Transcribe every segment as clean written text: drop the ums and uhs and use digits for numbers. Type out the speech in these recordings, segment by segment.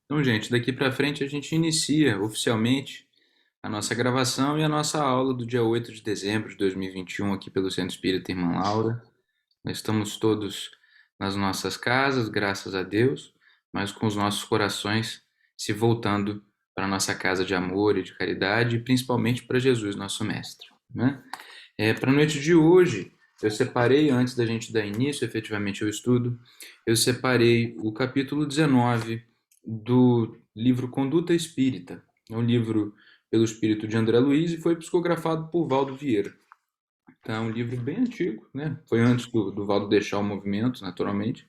Então, gente, daqui para frente a gente inicia oficialmente a nossa gravação e a nossa aula do dia 8 de dezembro de 2021 aqui pelo Centro Espírita Irmã Laura. Nós estamos todos nas nossas casas, graças a Deus, mas com os nossos corações se voltando para a nossa casa de amor e de caridade e principalmente para Jesus, nosso Mestre, né? Para a noite de hoje, eu separei, antes da gente dar início efetivamente ao estudo, eu separei o capítulo 19 do livro Conduta Espírita. É um livro pelo espírito de André Luiz e foi psicografado por Valdo Vieira. Então, é um livro bem antigo, né? Foi antes do Valdo deixar o movimento, naturalmente.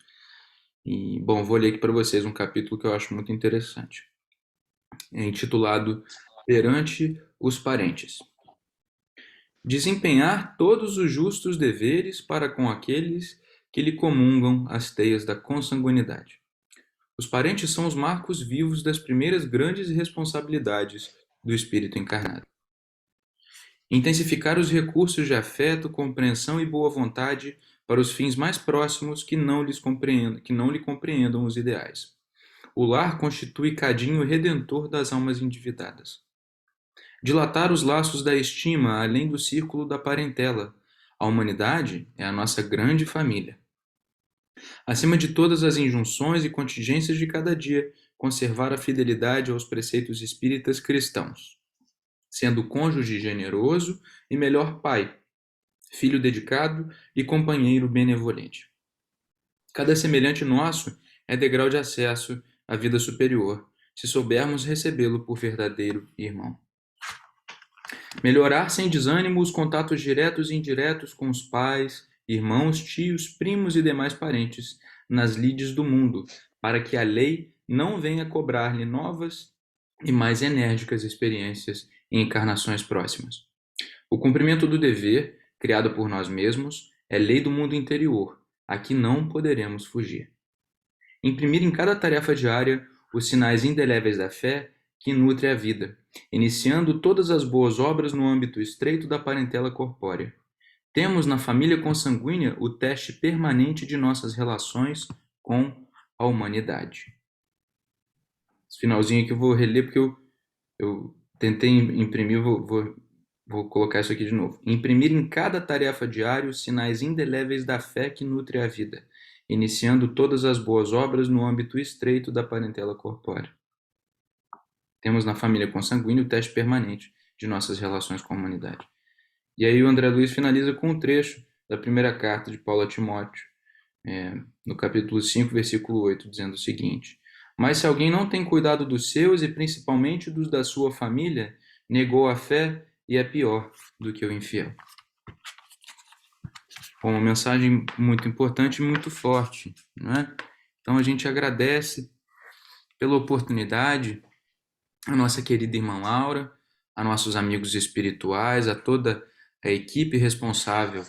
E, bom, vou ler aqui para vocês um capítulo que eu acho muito interessante. É intitulado Perante os Parentes. Desempenhar todos os justos deveres para com aqueles que lhe comungam as teias da consanguinidade. Os parentes são os marcos vivos das primeiras grandes responsabilidades do espírito encarnado. Intensificar os recursos de afeto, compreensão e boa vontade para os fins mais próximos que não lhe compreendam os ideais. O lar constitui cadinho redentor das almas endividadas. Dilatar os laços da estima além do círculo da parentela. A humanidade é a nossa grande família. Acima de todas as injunções e contingências de cada dia, conservar a fidelidade aos preceitos espíritas cristãos, sendo cônjuge generoso e melhor pai, filho dedicado e companheiro benevolente. Cada semelhante nosso é degrau de acesso à vida superior, se soubermos recebê-lo por verdadeiro irmão. Melhorar sem desânimo os contatos diretos e indiretos com os pais, irmãos, tios, primos e demais parentes nas lides do mundo, para que a lei não venha cobrar-lhe novas e mais enérgicas experiências em encarnações próximas. O cumprimento do dever, criado por nós mesmos, é lei do mundo interior, a que não poderemos fugir. Imprimir em cada tarefa diária os sinais indeléveis da fé que nutre a vida, iniciando todas as boas obras no âmbito estreito da parentela corpórea. Temos na família consanguínea o teste permanente de nossas relações com a humanidade. Esse finalzinho aqui eu vou reler porque eu tentei imprimir, vou colocar isso aqui de novo. Imprimir em cada tarefa diária os sinais indeléveis da fé que nutre a vida, iniciando todas as boas obras no âmbito estreito da parentela corpórea. Temos na família consanguínea o teste permanente de nossas relações com a humanidade. E aí o André Luiz finaliza com um trecho da primeira carta de Paulo a Timóteo, no capítulo 5, versículo 8, dizendo o seguinte: Mas se alguém não tem cuidado dos seus e principalmente dos da sua família, negou a fé e é pior do que o infiel. Bom, uma mensagem muito importante e muito forte, não é? Então a gente agradece pela oportunidade a nossa querida irmã Laura, a nossos amigos espirituais, a toda a equipe responsável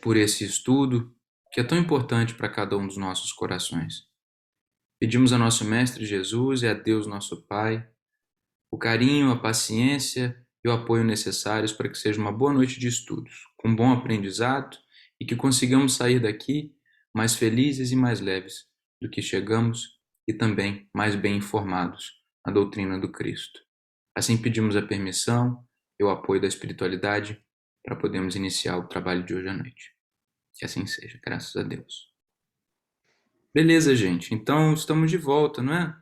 por esse estudo, que é tão importante para cada um dos nossos corações. Pedimos a nosso Mestre Jesus e a Deus nosso Pai o carinho, a paciência e o apoio necessários para que seja uma boa noite de estudos, com bom aprendizado e que consigamos sair daqui mais felizes e mais leves do que chegamos e também mais bem informados na doutrina do Cristo. Assim pedimos a permissão e o apoio da espiritualidade para podermos iniciar o trabalho de hoje à noite. Que assim seja, graças a Deus. Beleza, gente. Então estamos de volta, não é?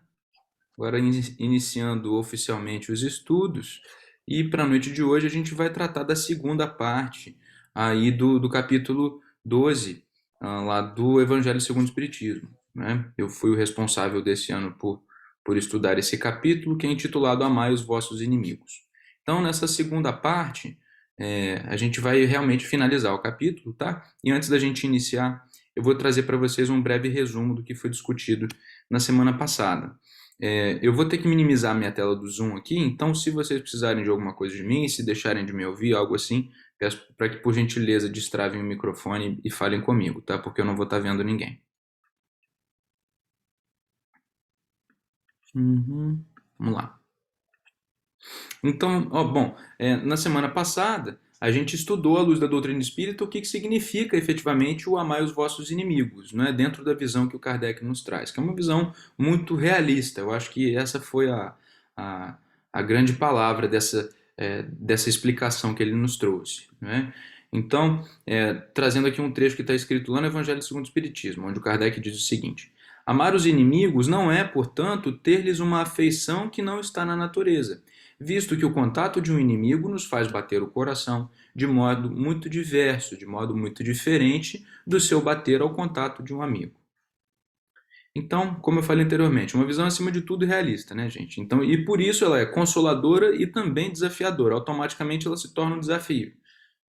Agora iniciando oficialmente os estudos, e para a noite de hoje a gente vai tratar da segunda parte aí do capítulo 12, lá do Evangelho segundo o Espiritismo, né? Eu fui o responsável desse ano por estudar esse capítulo, que é intitulado Amai os vossos inimigos. Então, nessa segunda parte, a gente vai realmente finalizar o capítulo, tá? E antes da gente iniciar, eu vou trazer para vocês um breve resumo do que foi discutido na semana passada. Eu vou ter que minimizar a minha tela do Zoom aqui, então se vocês precisarem de alguma coisa de mim, se deixarem de me ouvir, algo assim, peço para que, por gentileza, destravem o microfone e falem comigo, tá? Porque eu não vou estar vendo ninguém. Vamos lá. Então, na semana passada, a gente estudou à luz da doutrina espírita o que significa efetivamente o amai os vossos inimigos, né? Dentro da visão que o Kardec nos traz, que é uma visão muito realista. Eu acho que essa foi a, a grande palavra dessa explicação que ele nos trouxe, né? Então, trazendo aqui um trecho que está escrito lá no Evangelho segundo o Espiritismo, onde o Kardec diz o seguinte: amar os inimigos não é, portanto, ter-lhes uma afeição que não está na natureza, visto que o contato de um inimigo nos faz bater o coração de modo muito diverso, de modo muito diferente do seu bater ao contato de um amigo. Então, como eu falei anteriormente, uma visão acima de tudo realista, né, gente? Então, e por isso ela é consoladora e também desafiadora. Automaticamente ela se torna um desafio,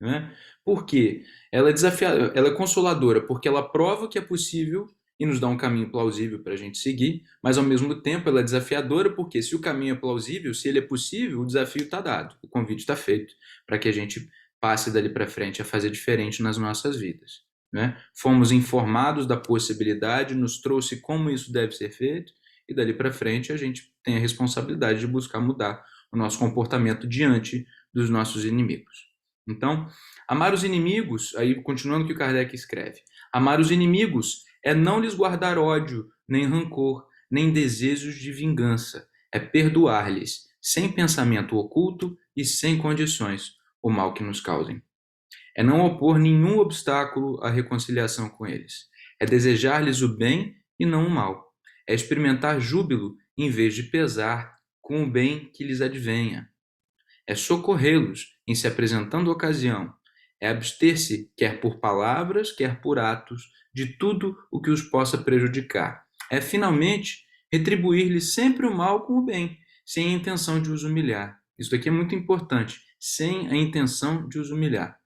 né? Por quê? Ela é consoladora porque ela prova que é possível e nos dá um caminho plausível para a gente seguir, mas ao mesmo tempo ela é desafiadora porque se o caminho é plausível, se ele é possível, o desafio está dado, o convite está feito para que a gente passe dali para frente a fazer diferente nas nossas vidas, né? Fomos informados da possibilidade, nos trouxe como isso deve ser feito e dali para frente a gente tem a responsabilidade de buscar mudar o nosso comportamento diante dos nossos inimigos. Então, amar os inimigos, aí continuando o que o Kardec escreve, amar os inimigos é não lhes guardar ódio, nem rancor, nem desejos de vingança, é perdoar-lhes, sem pensamento oculto e sem condições, o mal que nos causem. É não opor nenhum obstáculo à reconciliação com eles. É desejar-lhes o bem e não o mal. É experimentar júbilo em vez de pesar com o bem que lhes advenha. É socorrê-los em se apresentando ocasião. É abster-se, quer por palavras, quer por atos, de tudo o que os possa prejudicar. É, finalmente, retribuir-lhes sempre o mal com o bem, sem a intenção de os humilhar. Isso aqui é muito importante, sem a intenção de os humilhar.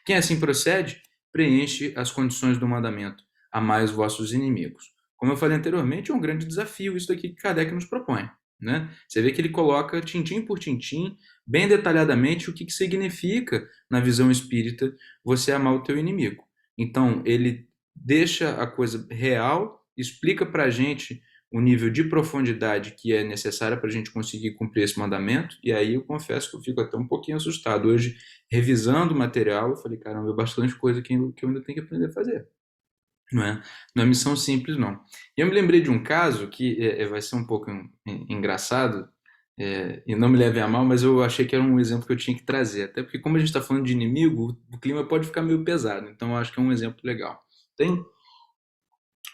Quem assim procede, preenche as condições do mandamento. Amai os vossos inimigos. Como eu falei anteriormente, é um grande desafio isso daqui que Kardec nos propõe, né? Você vê que ele coloca tintim por tintim, bem detalhadamente, o que significa, na visão espírita, você amar o teu inimigo. Então, ele deixa a coisa real, explica para a gente o nível de profundidade que é necessária para a gente conseguir cumprir esse mandamento, e aí eu confesso que eu fico até um pouquinho assustado. Hoje, revisando o material, eu falei, caramba, é bastante coisa que eu ainda tenho que aprender a fazer. Não é missão simples, não. E eu me lembrei de um caso que vai ser um pouco engraçado, e não me leve a mal, mas eu achei que era um exemplo que eu tinha que trazer. Até porque, como a gente está falando de inimigo, o clima pode ficar meio pesado. Então, eu acho que é um exemplo legal. Tem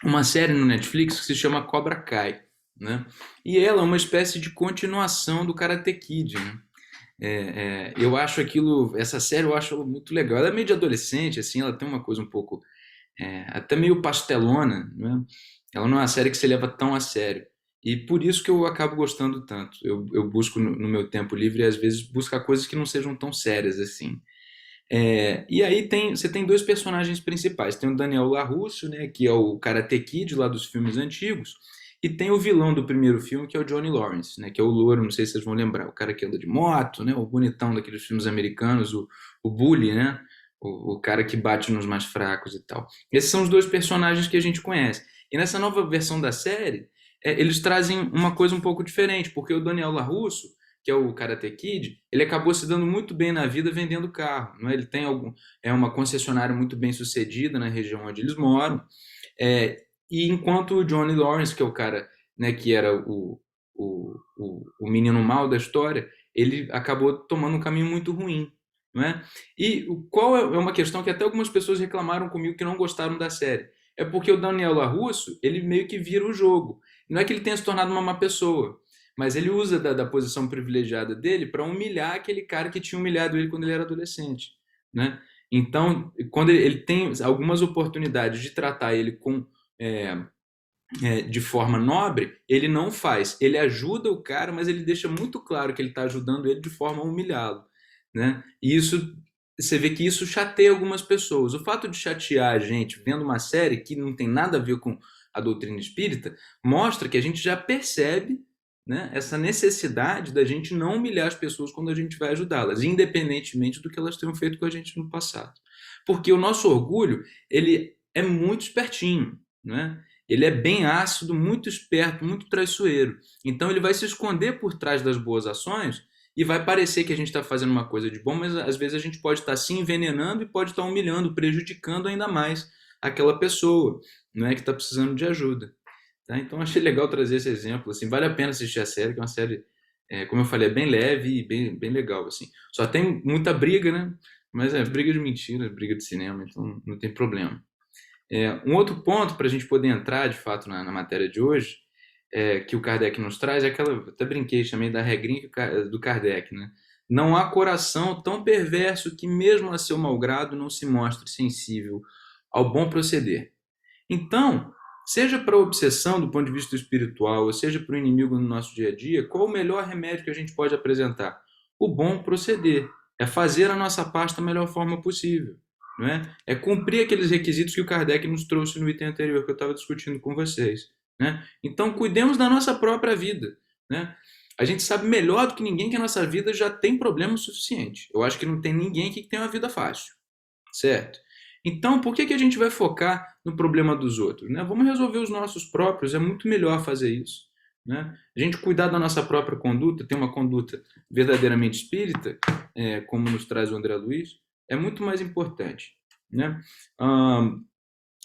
uma série no Netflix que se chama Cobra Kai, né? E ela é uma espécie de continuação do Karate Kid, né? Eu acho essa série eu acho ela muito legal. Ela é meio de adolescente, assim, ela tem uma coisa um pouco até meio pastelona, né? Ela não é uma série que se leva tão a sério. E por isso que eu acabo gostando tanto. Eu busco no meu tempo livre, às vezes, buscar coisas que não sejam tão sérias assim. E aí você tem dois personagens principais. Tem o Daniel LaRusso, né, que é o Karate Kid lá dos filmes antigos, e tem o vilão do primeiro filme, que é o Johnny Lawrence, né, que é o louro, não sei se vocês vão lembrar, o cara que anda de moto, né, o bonitão daqueles filmes americanos, o bully, né, o cara que bate nos mais fracos e tal. Esses são os dois personagens que a gente conhece. E nessa nova versão da série, eles trazem uma coisa um pouco diferente, porque o Daniel LaRusso, que é o Karate Kid, ele acabou se dando muito bem na vida vendendo carro. Não é? Ele tem uma concessionária muito bem sucedida na região onde eles moram. E enquanto o Johnny Lawrence, que é o cara, né, que era o menino mau da história, ele acabou tomando um caminho muito ruim. Não é? E qual é uma questão que até algumas pessoas reclamaram comigo que não gostaram da série. É porque o Daniel LaRusso, ele meio que vira o jogo. Não é que ele tenha se tornado uma má pessoa, mas ele usa da posição privilegiada dele para humilhar aquele cara que tinha humilhado ele quando ele era adolescente, né? Então, quando ele tem algumas oportunidades de tratar ele de forma nobre, ele não faz. Ele ajuda o cara, mas ele deixa muito claro que ele está ajudando ele de forma a humilhá-lo, né? E isso, você vê que isso chateia algumas pessoas. O fato de chatear a gente vendo uma série que não tem nada a ver com a doutrina espírita mostra que a gente já percebe, né, essa necessidade da gente não humilhar as pessoas quando a gente vai ajudá-las, independentemente do que elas tenham feito com a gente no passado. Porque o nosso orgulho, ele é muito espertinho, né? Ele é bem ácido, muito esperto, muito traiçoeiro. Então ele vai se esconder por trás das boas ações e vai parecer que a gente está fazendo uma coisa de bom, mas às vezes a gente pode estar se envenenando e pode estar humilhando, prejudicando ainda mais aquela pessoa, não é, que está precisando de ajuda. Tá? Então achei legal trazer esse exemplo. Assim, vale a pena assistir a série, que é uma série, como eu falei, é bem leve e bem legal. Assim. Só tem muita briga, né? Mas é briga de mentira, briga de cinema, então não tem problema. Um outro ponto para a gente poder entrar, de fato, na matéria de hoje, que o Kardec nos traz, é aquela, até brinquei, chamei da regrinha do Kardec, né? Não há coração tão perverso que, mesmo a seu malgrado, não se mostre sensível ao bom proceder. Então, seja para a obsessão do ponto de vista espiritual, ou seja para o inimigo no nosso dia a dia, qual o melhor remédio que a gente pode apresentar? O bom proceder. É fazer a nossa parte da melhor forma possível. Não é? É cumprir aqueles requisitos que o Kardec nos trouxe no item anterior, que eu estava discutindo com vocês. Né? Então, cuidemos da nossa própria vida. Né? A gente sabe melhor do que ninguém que a nossa vida já tem problema o suficiente. Eu acho que não tem ninguém aqui que tem uma vida fácil. Certo? Então, por que a gente vai focar no problema dos outros? Né? Vamos resolver os nossos próprios, é muito melhor fazer isso. Né? A gente cuidar da nossa própria conduta, ter uma conduta verdadeiramente espírita, como nos traz o André Luiz, é muito mais importante. Né?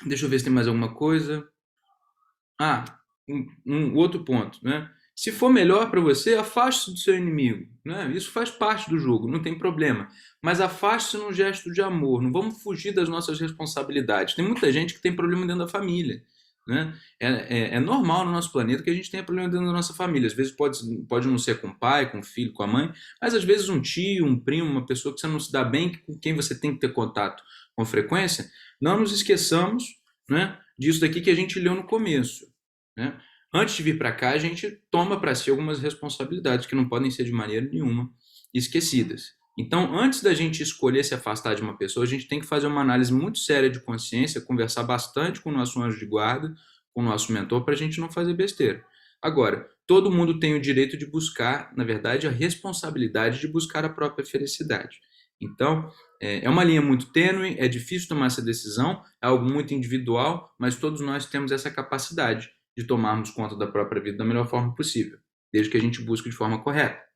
Deixa eu ver se tem mais alguma coisa. Um outro ponto. Né? Se for melhor para você, afaste-se do seu inimigo. Né? Isso faz parte do jogo, não tem problema. Mas afaste-se num gesto de amor. Não vamos fugir das nossas responsabilidades. Tem muita gente que tem problema dentro da família. Né? É normal no nosso planeta que a gente tenha problema dentro da nossa família. Às vezes pode não ser com o pai, com o filho, com a mãe, mas às vezes um tio, um primo, uma pessoa que você não se dá bem, com quem você tem que ter contato com frequência. Não nos esqueçamos, né, disso daqui que a gente leu no começo. Né? Antes de vir para cá, a gente toma para si algumas responsabilidades que não podem ser de maneira nenhuma esquecidas. Então, antes da gente escolher se afastar de uma pessoa, a gente tem que fazer uma análise muito séria de consciência, conversar bastante com o nosso anjo de guarda, com o nosso mentor, para a gente não fazer besteira. Agora, todo mundo tem o direito de buscar, na verdade, a responsabilidade de buscar a própria felicidade. Então, é uma linha muito tênue, é difícil tomar essa decisão, é algo muito individual, mas todos nós temos essa capacidade de tomarmos conta da própria vida da melhor forma possível, desde que a gente busque de forma correta.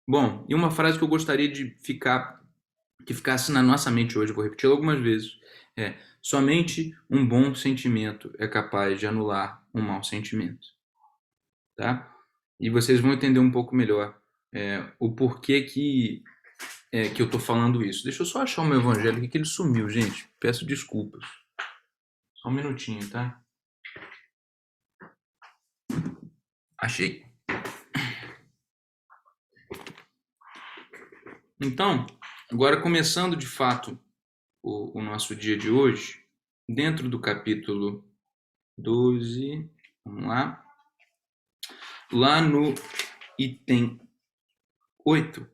Bom, e uma frase que eu gostaria de que ficasse na nossa mente hoje, vou repetir algumas vezes, somente um bom sentimento é capaz de anular um mau sentimento. Tá? E vocês vão entender um pouco melhor o porquê que eu estou falando isso. Deixa eu só achar o meu evangelho aqui, que ele sumiu, gente. Peço desculpas. Só um minutinho, tá? Achei. Então, agora começando de fato o nosso dia de hoje, dentro do capítulo 12, vamos lá. Lá no item 8,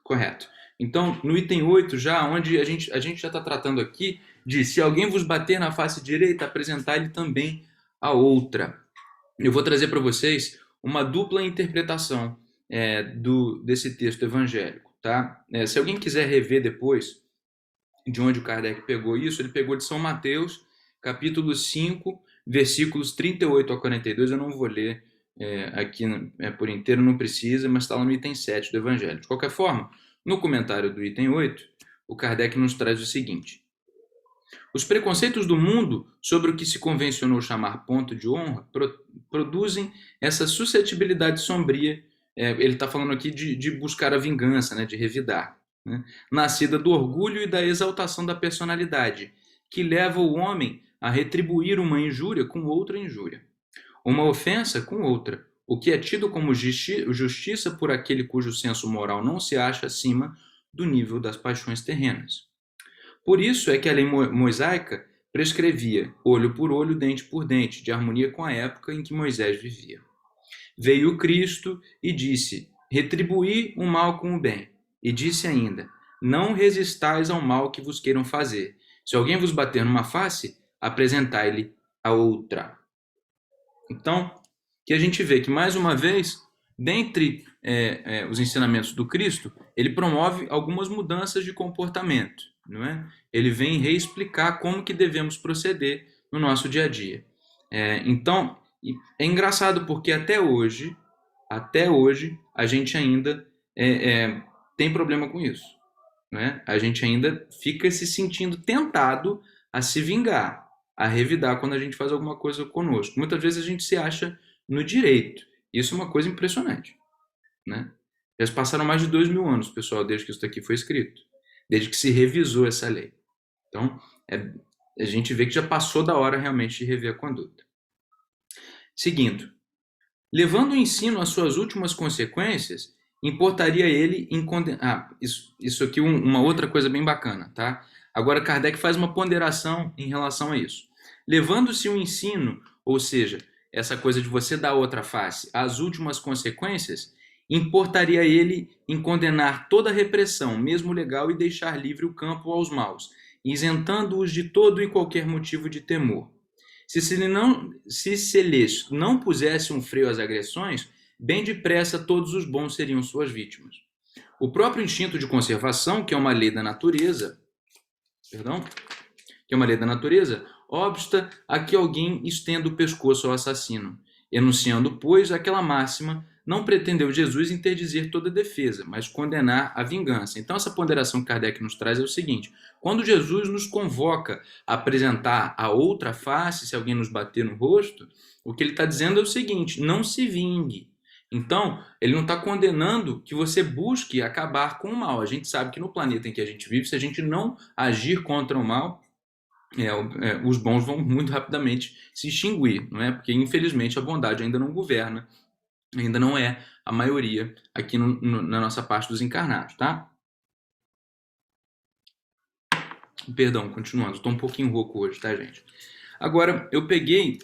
correto. Então, no item 8, já onde a gente já está tratando aqui de se alguém vos bater na face direita, apresentar-lhe também a outra. Eu vou trazer para vocês uma dupla interpretação desse texto evangélico. Tá? Se alguém quiser rever depois de onde o Kardec pegou isso, ele pegou de São Mateus, capítulo 5, versículos 38 a 42, eu não vou ler aqui por inteiro, não precisa, mas está lá no item 7 do Evangelho. De qualquer forma, no comentário do item 8, o Kardec nos traz o seguinte: os preconceitos do mundo sobre o que se convencionou chamar ponto de honra produzem essa suscetibilidade sombria. Ele está falando aqui de buscar a vingança, né, de revidar, né, nascida do orgulho e da exaltação da personalidade, que leva o homem a retribuir uma injúria com outra injúria, uma ofensa com outra, o que é tido como justiça por aquele cujo senso moral não se acha acima do nível das paixões terrenas. Por isso é que a lei mosaica prescrevia olho por olho, dente por dente, de harmonia com a época em que Moisés vivia. Veio o Cristo e disse: retribuí o mal com o bem. E disse ainda: não resistais ao mal que vos queiram fazer. Se alguém vos bater numa face, apresentai-lhe a outra. Então, que a gente vê que, mais uma vez, dentre os ensinamentos do Cristo, ele promove algumas mudanças de comportamento, não é? Ele vem reexplicar como que devemos proceder no nosso dia a dia. Então, é engraçado porque até hoje, a gente ainda tem problema com isso, né? A gente ainda fica se sentindo tentado a se vingar, a revidar quando a gente faz alguma coisa conosco. Muitas vezes a gente se acha no direito. Isso é uma coisa impressionante, né? Já se passaram mais de 2000 anos, pessoal, desde que isso daqui foi escrito, desde que se revisou essa lei. Então, a gente vê que já passou da hora realmente de rever a conduta. Seguindo, levando o ensino às suas últimas consequências, importaria ele em condenar. Isso aqui uma outra coisa bem bacana, tá? Agora Kardec faz uma ponderação em relação a isso. Levando-se o ensino, ou seja, essa coisa de você dar outra face, às últimas consequências, importaria ele em condenar toda repressão, mesmo legal, e deixar livre o campo aos maus, isentando-os de todo e qualquer motivo de temor. Se lhes não pusesse um freio às agressões, bem depressa todos os bons seriam suas vítimas. O próprio instinto de conservação, que é uma lei da natureza, obsta a que alguém estenda o pescoço ao assassino. Enunciando, pois, aquela máxima, não pretendeu Jesus interdizer toda defesa, mas condenar a vingança. Então, essa ponderação que Kardec nos traz é o seguinte: quando Jesus nos convoca a apresentar a outra face, se alguém nos bater no rosto, o que ele está dizendo é o seguinte: não se vingue. Então, ele não está condenando que você busque acabar com o mal. A gente sabe que no planeta em que a gente vive, se a gente não agir contra o mal, os bons vão muito rapidamente se extinguir, não é? Porque, infelizmente, a bondade ainda não governa, ainda não é a maioria aqui na nossa parte dos encarnados, tá? Perdão, continuando, estou um pouquinho rouco hoje, tá, gente? Agora, eu peguei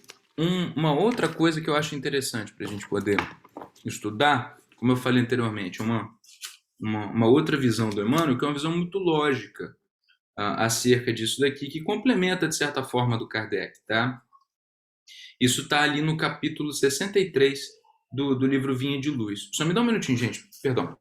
uma outra coisa que eu acho interessante para a gente poder estudar, como eu falei anteriormente, uma outra visão do Emmanuel, que é uma visão muito lógica acerca disso daqui, que complementa, de certa forma, do Kardec, tá? Isso está ali no capítulo 63 do livro Vinha de Luz. Só me dá um minutinho, gente, perdão.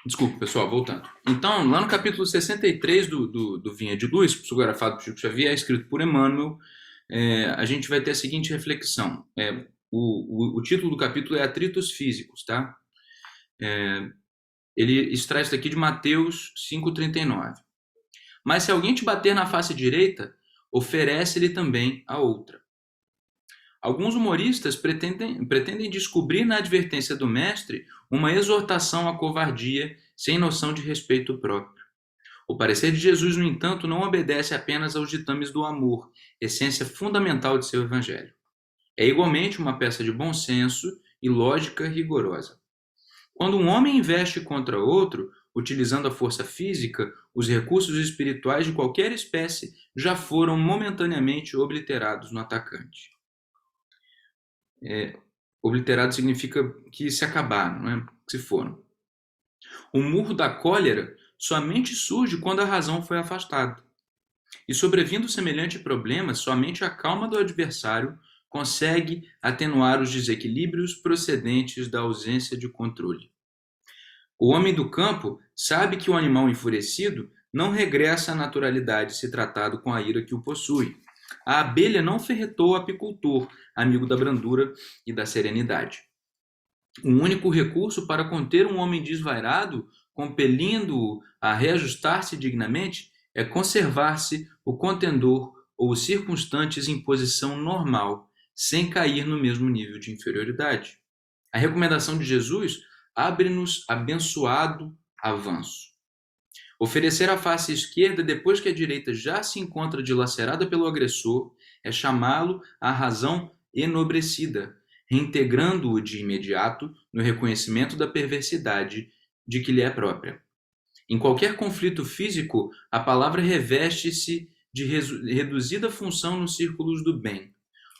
Desculpa, pessoal, voltando. Então, lá no capítulo 63 do Vinha de Luz, psicografado por Chico Xavier, escrito por Emmanuel, a gente vai ter a seguinte reflexão. O título do capítulo é Atritos Físicos, tá? Ele extrai isso daqui de Mateus 5,39. Mas se alguém te bater na face direita, oferece-lhe também a outra. Alguns humoristas pretendem descobrir na advertência do mestre uma exortação à covardia sem noção de respeito próprio. O parecer de Jesus, no entanto, não obedece apenas aos ditames do amor, essência fundamental de seu evangelho. É igualmente uma peça de bom senso e lógica rigorosa. Quando um homem investe contra outro, utilizando a força física, os recursos espirituais de qualquer espécie já foram momentaneamente obliterados no atacante. Obliterado significa que se acabaram, não é? Que se foram. O murro da cólera somente surge quando a razão foi afastada. E sobrevindo semelhante problema, somente a calma do adversário consegue atenuar os desequilíbrios procedentes da ausência de controle. O homem do campo sabe que o animal enfurecido não regressa à naturalidade se tratado com a ira que o possui. A abelha não ferretou o apicultor, amigo da brandura e da serenidade. O único recurso para conter um homem desvairado, compelindo-o a reajustar-se dignamente, é conservar-se o contendor ou os circunstantes em posição normal, sem cair no mesmo nível de inferioridade. A recomendação de Jesus abre-nos abençoado avanço. Oferecer a face esquerda depois que a direita já se encontra dilacerada pelo agressor é chamá-lo à razão enobrecida, reintegrando-o de imediato no reconhecimento da perversidade de que lhe é própria. Em qualquer conflito físico, a palavra reveste-se de reduzida função nos círculos do bem.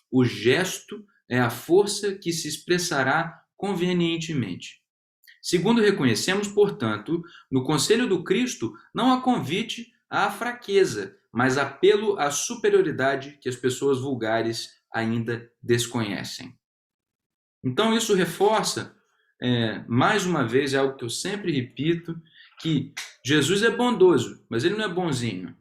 O gesto é a força que se expressará convenientemente. Segundo reconhecemos, portanto, no conselho do Cristo não há convite à fraqueza, mas apelo à superioridade que as pessoas vulgares ainda desconhecem. Então isso reforça, mais uma vez, é algo que eu sempre repito, que Jesus é bondoso, mas ele não é bonzinho,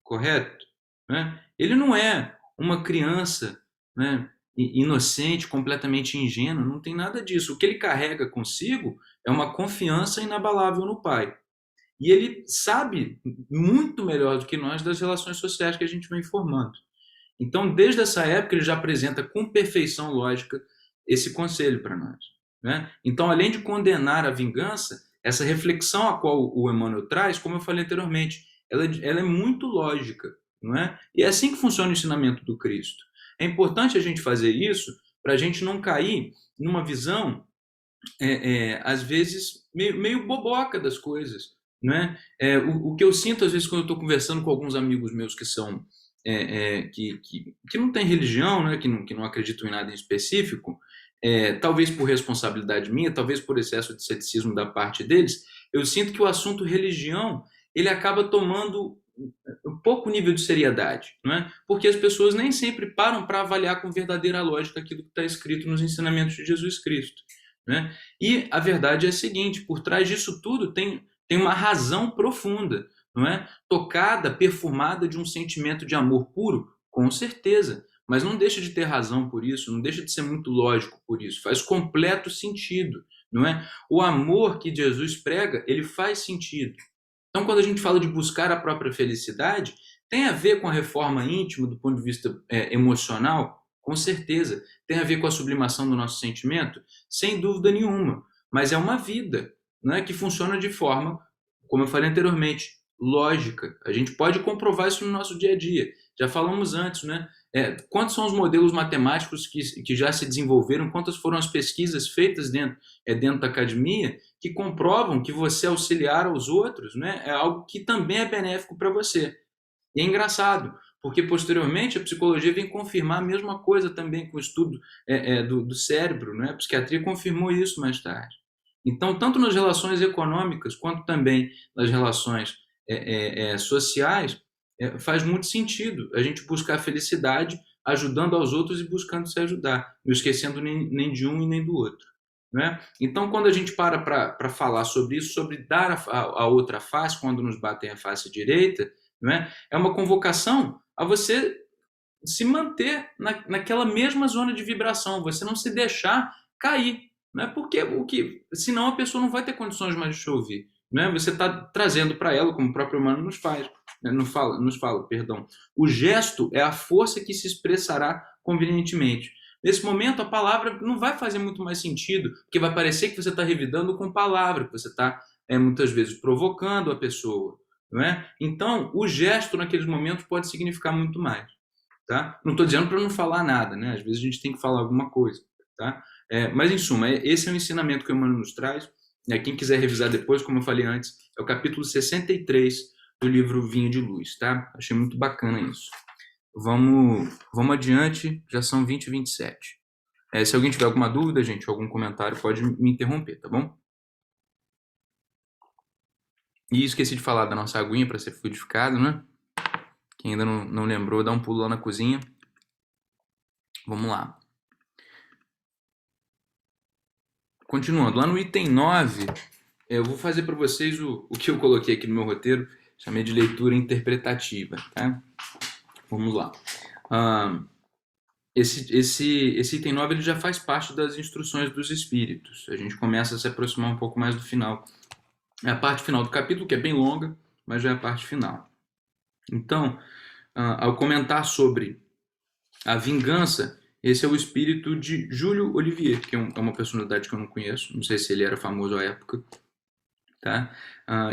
correto? Né? Ele não é uma criança, né, inocente, completamente ingênua, não tem nada disso. O que ele carrega consigo é uma confiança inabalável no Pai. E ele sabe muito melhor do que nós das relações sociais que a gente vem formando. Então, desde essa época, ele já apresenta com perfeição lógica esse conselho para nós. Né? Então, além de condenar a vingança, essa reflexão a qual o Emmanuel traz, como eu falei anteriormente, ela é muito lógica. Não é? E é assim que funciona o ensinamento do Cristo. É importante a gente fazer isso para a gente não cair numa visão, às vezes, meio boboca das coisas. Né? O que eu sinto, às vezes, quando eu estou conversando com alguns amigos meus que são que não têm religião, né? Que não acreditam em nada em específico, talvez por responsabilidade minha, talvez por excesso de ceticismo da parte deles, eu sinto que o assunto religião ele acaba tomando um pouco nível de seriedade, não é? Porque as pessoas nem sempre param para avaliar com verdadeira lógica aquilo que está escrito nos ensinamentos de Jesus Cristo. Né? E a verdade é a seguinte, por trás disso tudo tem uma razão profunda, não é? Tocada, perfumada de um sentimento de amor puro, com certeza, mas não deixa de ter razão por isso, não deixa de ser muito lógico por isso, faz completo sentido, não é? O amor que Jesus prega, ele faz sentido. Então, quando a gente fala de buscar a própria felicidade, tem a ver com a reforma íntima do ponto de vista emocional? Com certeza. Tem a ver com a sublimação do nosso sentimento? Sem dúvida nenhuma. Mas é uma vida, né, que funciona de forma, como eu falei anteriormente, lógica. A gente pode comprovar isso no nosso dia a dia. Já falamos antes, né? Quantos são os modelos matemáticos que já se desenvolveram? Quantas foram as pesquisas feitas dentro da academia que comprovam que você auxiliar aos outros, né, é algo que também é benéfico para você. E é engraçado, porque posteriormente a psicologia vem confirmar a mesma coisa também com o estudo do cérebro, né? A psiquiatria confirmou isso mais tarde. Então, tanto nas relações econômicas quanto também nas relações sociais, faz muito sentido a gente buscar a felicidade ajudando aos outros e buscando se ajudar, não esquecendo nem de um e nem do outro. Né? Então, quando a gente para falar sobre isso, sobre dar a outra face, quando nos batem a face direita, né? É uma convocação a você se manter naquela mesma zona de vibração, você não se deixar cair. Né? Porque senão a pessoa não vai ter condições mais de te ouvir. Né? Você está trazendo para ela, como o próprio humano nos faz, né? nos fala, perdão. O gesto é a força que se expressará convenientemente. Nesse momento, a palavra não vai fazer muito mais sentido, porque vai parecer que você está revidando com palavra, que você está, muitas vezes, provocando a pessoa. Não é? Então, o gesto, naqueles momentos, pode significar muito mais. Tá? Não estou dizendo para não falar nada, né? Às vezes a gente tem que falar alguma coisa. Tá? Mas, em suma, esse é o ensinamento que o Emmanuel nos traz. Quem quiser revisar depois, como eu falei antes, é o capítulo 63 do livro Vinho de Luz. Tá? Achei muito bacana isso. Vamos adiante, já são 20h27. Se alguém tiver alguma dúvida, gente, algum comentário, pode me interromper, tá bom? E esqueci de falar da nossa aguinha para ser fluidificado, né? Quem ainda não lembrou, dá um pulo lá na cozinha. Vamos lá. Continuando, lá no item 9, eu vou fazer para vocês o que eu coloquei aqui no meu roteiro, chamei de leitura interpretativa, tá? Vamos lá. Esse item 9 ele já faz parte das instruções dos espíritos. A gente começa a se aproximar um pouco mais do final. É a parte final do capítulo, que é bem longa, mas já é a parte final. Então, ao comentar sobre a vingança, esse é o espírito de Júlio Olivier, que é uma personalidade que eu não conheço, não sei se ele era famoso à época, tá?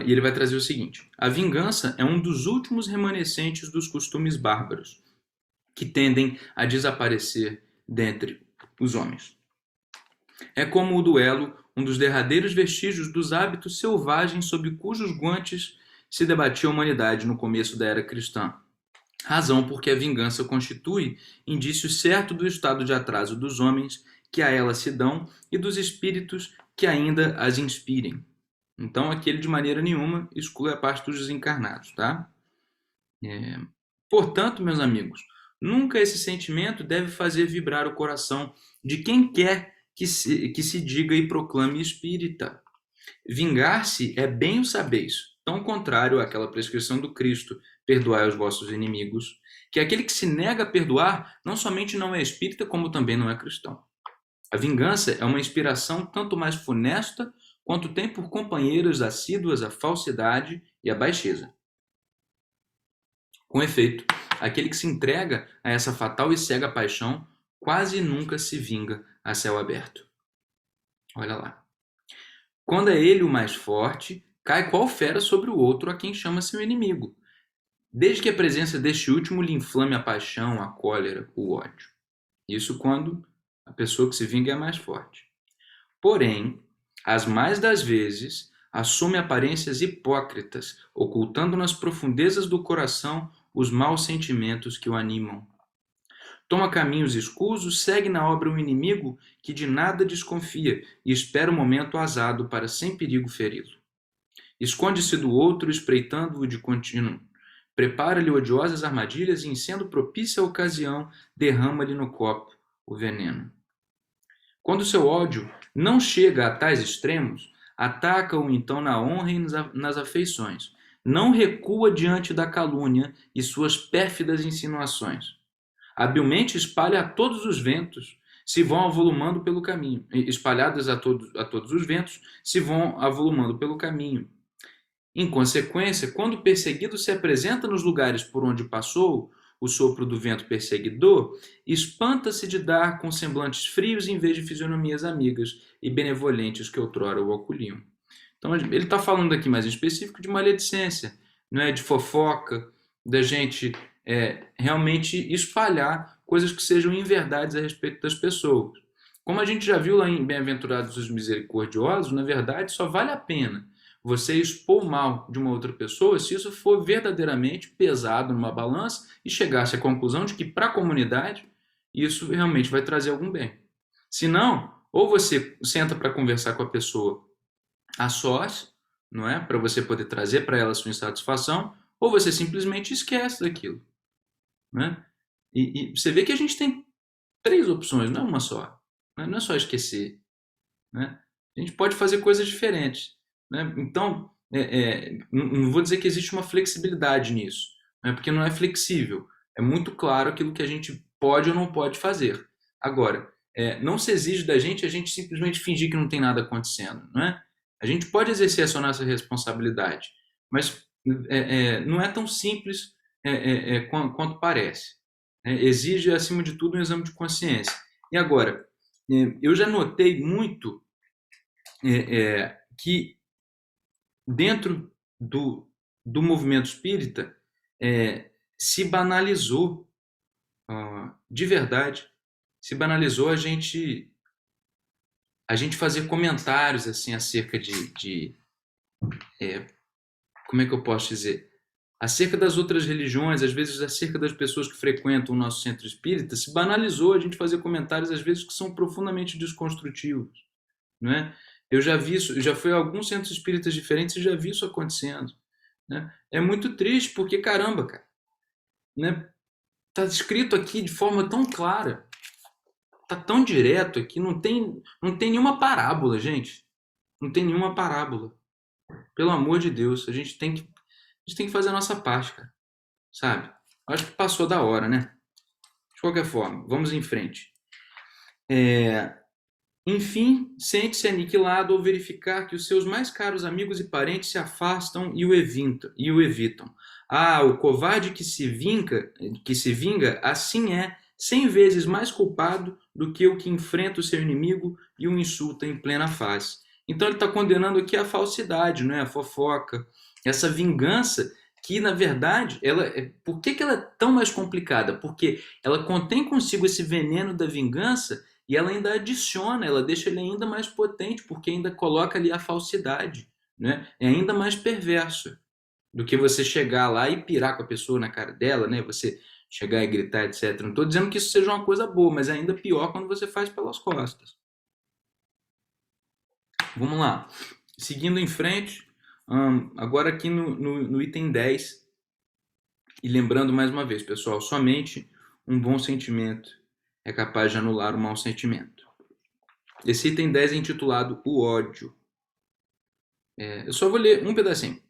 E ele vai trazer o seguinte: a vingança é um dos últimos remanescentes dos costumes bárbaros, que tendem a desaparecer dentre os homens. É como o duelo, um dos derradeiros vestígios dos hábitos selvagens sob cujos guantes se debatia a humanidade no começo da era cristã. Razão porque a vingança constitui indício certo do estado de atraso dos homens que a ela se dão e dos espíritos que ainda as inspirem. Então, aqui ele de maneira nenhuma exclui a parte dos desencarnados, tá? Portanto, meus amigos, nunca esse sentimento deve fazer vibrar o coração de quem quer que se diga e proclame espírita. Vingar-se é bem o sabeis, tão contrário àquela prescrição do Cristo, perdoai os vossos inimigos, que aquele que se nega a perdoar não somente não é espírita, como também não é cristão. A vingança é uma inspiração tanto mais funesta quanto tem por companheiras assíduas a falsidade e a baixeza. Com efeito, aquele que se entrega a essa fatal e cega paixão quase nunca se vinga a céu aberto. Olha lá. Quando é ele o mais forte, cai qual fera sobre o outro a quem chama seu inimigo, desde que a presença deste último lhe inflame a paixão, a cólera, o ódio. Isso quando a pessoa que se vinga é mais forte. Porém, as mais das vezes, assume aparências hipócritas, ocultando nas profundezas do coração os maus sentimentos que o animam. Toma caminhos escusos, segue na obra um inimigo que de nada desconfia e espera o momento azado para sem perigo feri-lo. Esconde-se do outro, espreitando-o de contínuo. Prepara-lhe odiosas armadilhas e, em sendo propícia a ocasião, derrama-lhe no copo o veneno. Quando seu ódio não chega a tais extremos, ataca-o então na honra e nas afeições. Não recua diante da calúnia e suas pérfidas insinuações. Habilmente espalha a todos os ventos, se vão avolumando pelo caminho. Espalhadas a todos os ventos, se vão avolumando pelo caminho. Em consequência, quando o perseguido se apresenta nos lugares por onde passou o sopro do vento perseguidor, espanta-se de dar com semblantes frios em vez de fisionomias amigas e benevolentes que outrora o acolhiam. Então, ele está falando aqui mais em específico de maledicência, não é? De fofoca, da gente realmente espalhar coisas que sejam inverdades a respeito das pessoas. Como a gente já viu lá em Bem-aventurados os Misericordiosos, na verdade, só vale a pena você expor o mal de uma outra pessoa se isso for verdadeiramente pesado numa balança e chegar-se à conclusão de que para a comunidade isso realmente vai trazer algum bem. Se não, ou você senta para conversar com a pessoa a sós, não é? Para você poder trazer para ela a sua insatisfação, ou você simplesmente esquece daquilo. Né? E você vê que a gente tem 3 opções, não é uma só. Não é só esquecer. Né? A gente pode fazer coisas diferentes. Né? Então, não vou dizer que existe uma flexibilidade nisso, né? Porque não é flexível. É muito claro aquilo que a gente pode ou não pode fazer. Agora, não se exige da gente a gente simplesmente fingir que não tem nada acontecendo. Não é? A gente pode exercer essa nossa responsabilidade, mas não é tão simples quanto parece. Exige, acima de tudo, um exame de consciência. E agora, eu já notei muito que dentro do movimento espírita se banalizou, de verdade, se banalizou a gente fazer comentários assim acerca como é que eu posso dizer? Acerca das outras religiões, às vezes acerca das pessoas que frequentam o nosso centro espírita, se banalizou a gente fazer comentários às vezes que são profundamente desconstrutivos, não é? Eu já vi isso, já fui a alguns centros espíritas diferentes e já vi isso acontecendo, né? É muito triste porque, caramba, cara, né? Tá escrito aqui de forma tão clara, tá tão direto aqui, não tem nenhuma parábola, gente. Não tem nenhuma parábola. Pelo amor de Deus, a gente tem que fazer a nossa parte, cara. Sabe? Acho que passou da hora, né? De qualquer forma, vamos em frente. Enfim, sente-se aniquilado ao verificar que os seus mais caros amigos e parentes se afastam e o evitam. Ah, o covarde que se vinga, assim é 100 vezes mais culpado do que o que enfrenta o seu inimigo e o insulta em plena face. Então ele está condenando aqui a falsidade, não é? A fofoca, essa vingança que, na verdade, por que ela é tão mais complicada? Porque ela contém consigo esse veneno da vingança e ela ainda adiciona, ela deixa ele ainda mais potente, porque ainda coloca ali a falsidade, né? É ainda mais perverso do que você chegar lá e pirar com a pessoa na cara dela, né? Você chegar e gritar, etc. Não estou dizendo que isso seja uma coisa boa, mas é ainda pior quando você faz pelas costas. Vamos lá. Seguindo em frente, agora aqui no item 10, E lembrando mais uma vez, pessoal, somente um bom sentimento é capaz de anular um mau sentimento. Esse item 10 é intitulado O Ódio. Eu só vou ler um pedacinho.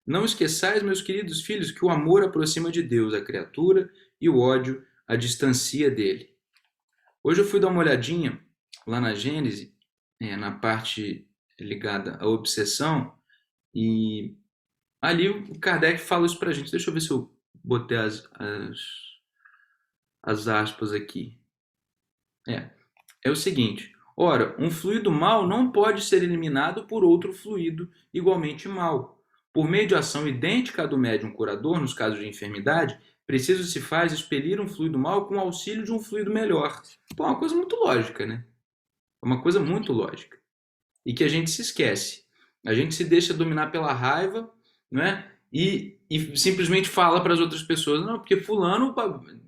Não esqueçais, meus queridos filhos, que o amor aproxima de Deus a criatura e o ódio a distancia dele. Hoje eu fui dar uma olhadinha lá na Gênese, na parte ligada à obsessão, e ali o Kardec fala isso pra gente. Deixa eu ver se eu botei as aspas aqui. É o seguinte: ora, um fluido mau não pode ser eliminado por outro fluido igualmente mau. Por meio de ação idêntica à do médium curador, nos casos de enfermidade, preciso se faz expelir um fluido mau com o auxílio de um fluido melhor. Pô, é uma coisa muito lógica, né? É uma coisa muito lógica. E que a gente se esquece. A gente se deixa dominar pela raiva, né? E simplesmente fala para as outras pessoas, não, porque fulano,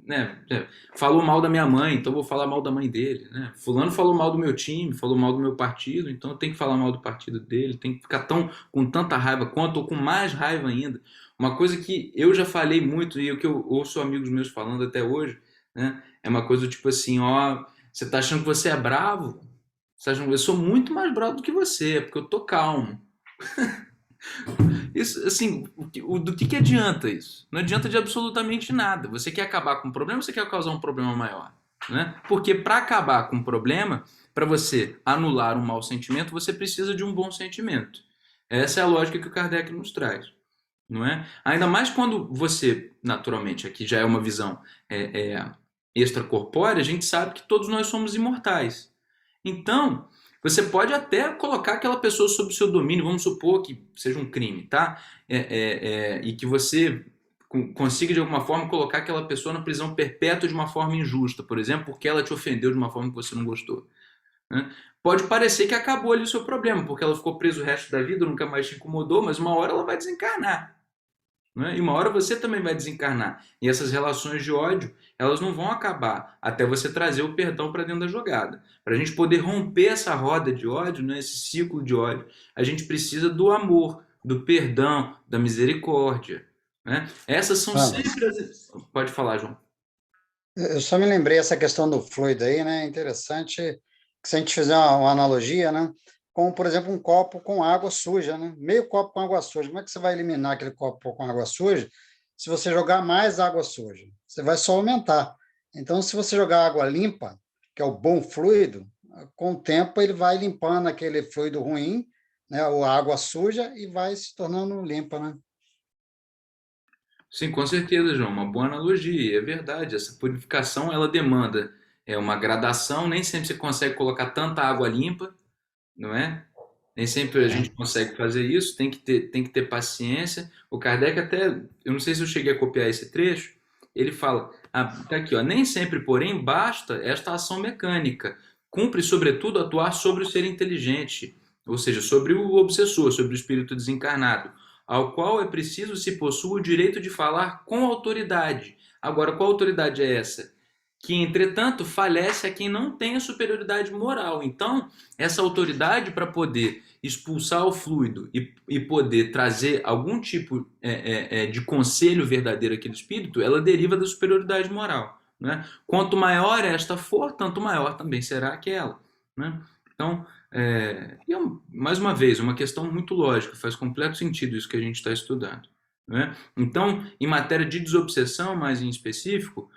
né, falou mal da minha mãe, então vou falar mal da mãe dele, né? Fulano falou mal do meu time, falou mal do meu partido, então eu tenho que falar mal do partido dele, tem que ficar com tanta raiva quanto, ou com mais raiva ainda. Uma coisa que eu já falei muito e o que eu ouço amigos meus falando até hoje, né, é uma coisa do tipo assim, ó, você tá achando que você é bravo? Você tá achando que eu sou muito mais bravo do que você, porque eu tô calmo. Isso, assim, do que adianta isso? Não adianta de absolutamente nada. Você quer acabar com um problema ou você quer causar um problema maior? Né? Porque para acabar com um problema, para você anular um mau sentimento, você precisa de um bom sentimento. Essa é a lógica que o Kardec nos traz. Não é? Ainda mais quando você, naturalmente, aqui já é uma visão extracorpórea, a gente sabe que todos nós somos imortais. Então, você pode até colocar aquela pessoa sob o seu domínio, vamos supor que seja um crime, tá? E que você consiga, de alguma forma, colocar aquela pessoa na prisão perpétua de uma forma injusta, por exemplo, porque ela te ofendeu de uma forma que você não gostou. Né? Pode parecer que acabou ali o seu problema, porque ela ficou presa o resto da vida, nunca mais te incomodou, mas uma hora ela vai desencarnar. Né? E uma hora você também vai desencarnar. E essas relações de ódio, elas não vão acabar até você trazer o perdão para dentro da jogada. Para a gente poder romper essa roda de ódio, né, esse ciclo de ódio, a gente precisa do amor, do perdão, da misericórdia. Né? Essas são sempre as... Pode falar, João. Eu só me lembrei essa questão do fluido aí, né? Interessante que se a gente fizer uma analogia, né? Como, por exemplo, um copo com água suja, né? Meio copo com água suja. Como é que você vai eliminar aquele copo com água suja se você jogar mais água suja? Você vai só aumentar. Então, se você jogar água limpa, que é o bom fluido, com o tempo ele vai limpando aquele fluido ruim, né? Ou a água suja, e vai se tornando limpa, né? Sim, com certeza, João. Uma boa analogia. É verdade. Essa purificação, ela demanda uma gradação. Nem sempre você consegue colocar tanta água limpa, não é? Nem sempre a gente consegue fazer isso, tem que ter paciência. O Kardec até, eu não sei se eu cheguei a copiar esse trecho, ele fala, tá aqui, ó, nem sempre, porém, basta esta ação mecânica. Cumpre, sobretudo, atuar sobre o ser inteligente, ou seja, sobre o obsessor, sobre o espírito desencarnado, ao qual é preciso se possua o direito de falar com autoridade. Agora, qual autoridade é essa? Que, entretanto, falece a quem não tem a superioridade moral. Então, essa autoridade, para poder expulsar o fluido e poder trazer algum tipo de conselho verdadeiro àquele espírito, ela deriva da superioridade moral. Né? Quanto maior esta for, tanto maior também será aquela. Né? Então, mais uma vez, uma questão muito lógica, faz completo sentido isso que a gente está estudando. Né? Então, em matéria de desobsessão, mais em específico,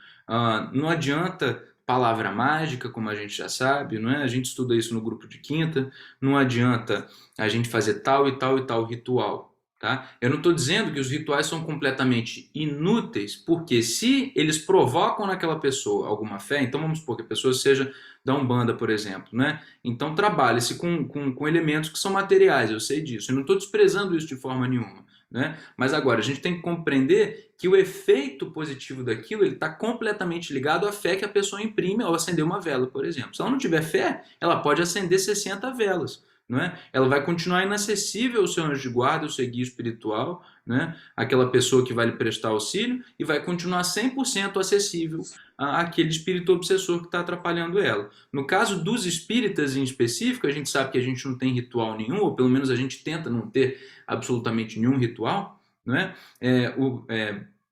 não adianta palavra mágica, como a gente já sabe, não é? A gente estuda isso no grupo de quinta, não adianta a gente fazer tal e tal e tal ritual. Tá? Eu não estou dizendo que os rituais são completamente inúteis, porque se eles provocam naquela pessoa alguma fé, então vamos supor que a pessoa seja da Umbanda, por exemplo, né? Então trabalhe-se com elementos que são materiais, eu sei disso, eu não estou desprezando isso de forma nenhuma. Né? Mas agora, a gente tem que compreender que o efeito positivo daquilo está completamente ligado à fé que a pessoa imprime ao acender uma vela, por exemplo. Se ela não tiver fé, ela pode acender 60 velas. Não é? Ela vai continuar inacessível ao seu anjo de guarda, ao seu guia espiritual, né? Aquela pessoa que vai lhe prestar auxílio, e vai continuar 100% acessível àquele espírito obsessor que está atrapalhando ela. No caso dos espíritas em específico, a gente sabe que a gente não tem ritual nenhum, ou pelo menos a gente tenta não ter absolutamente nenhum ritual, não é?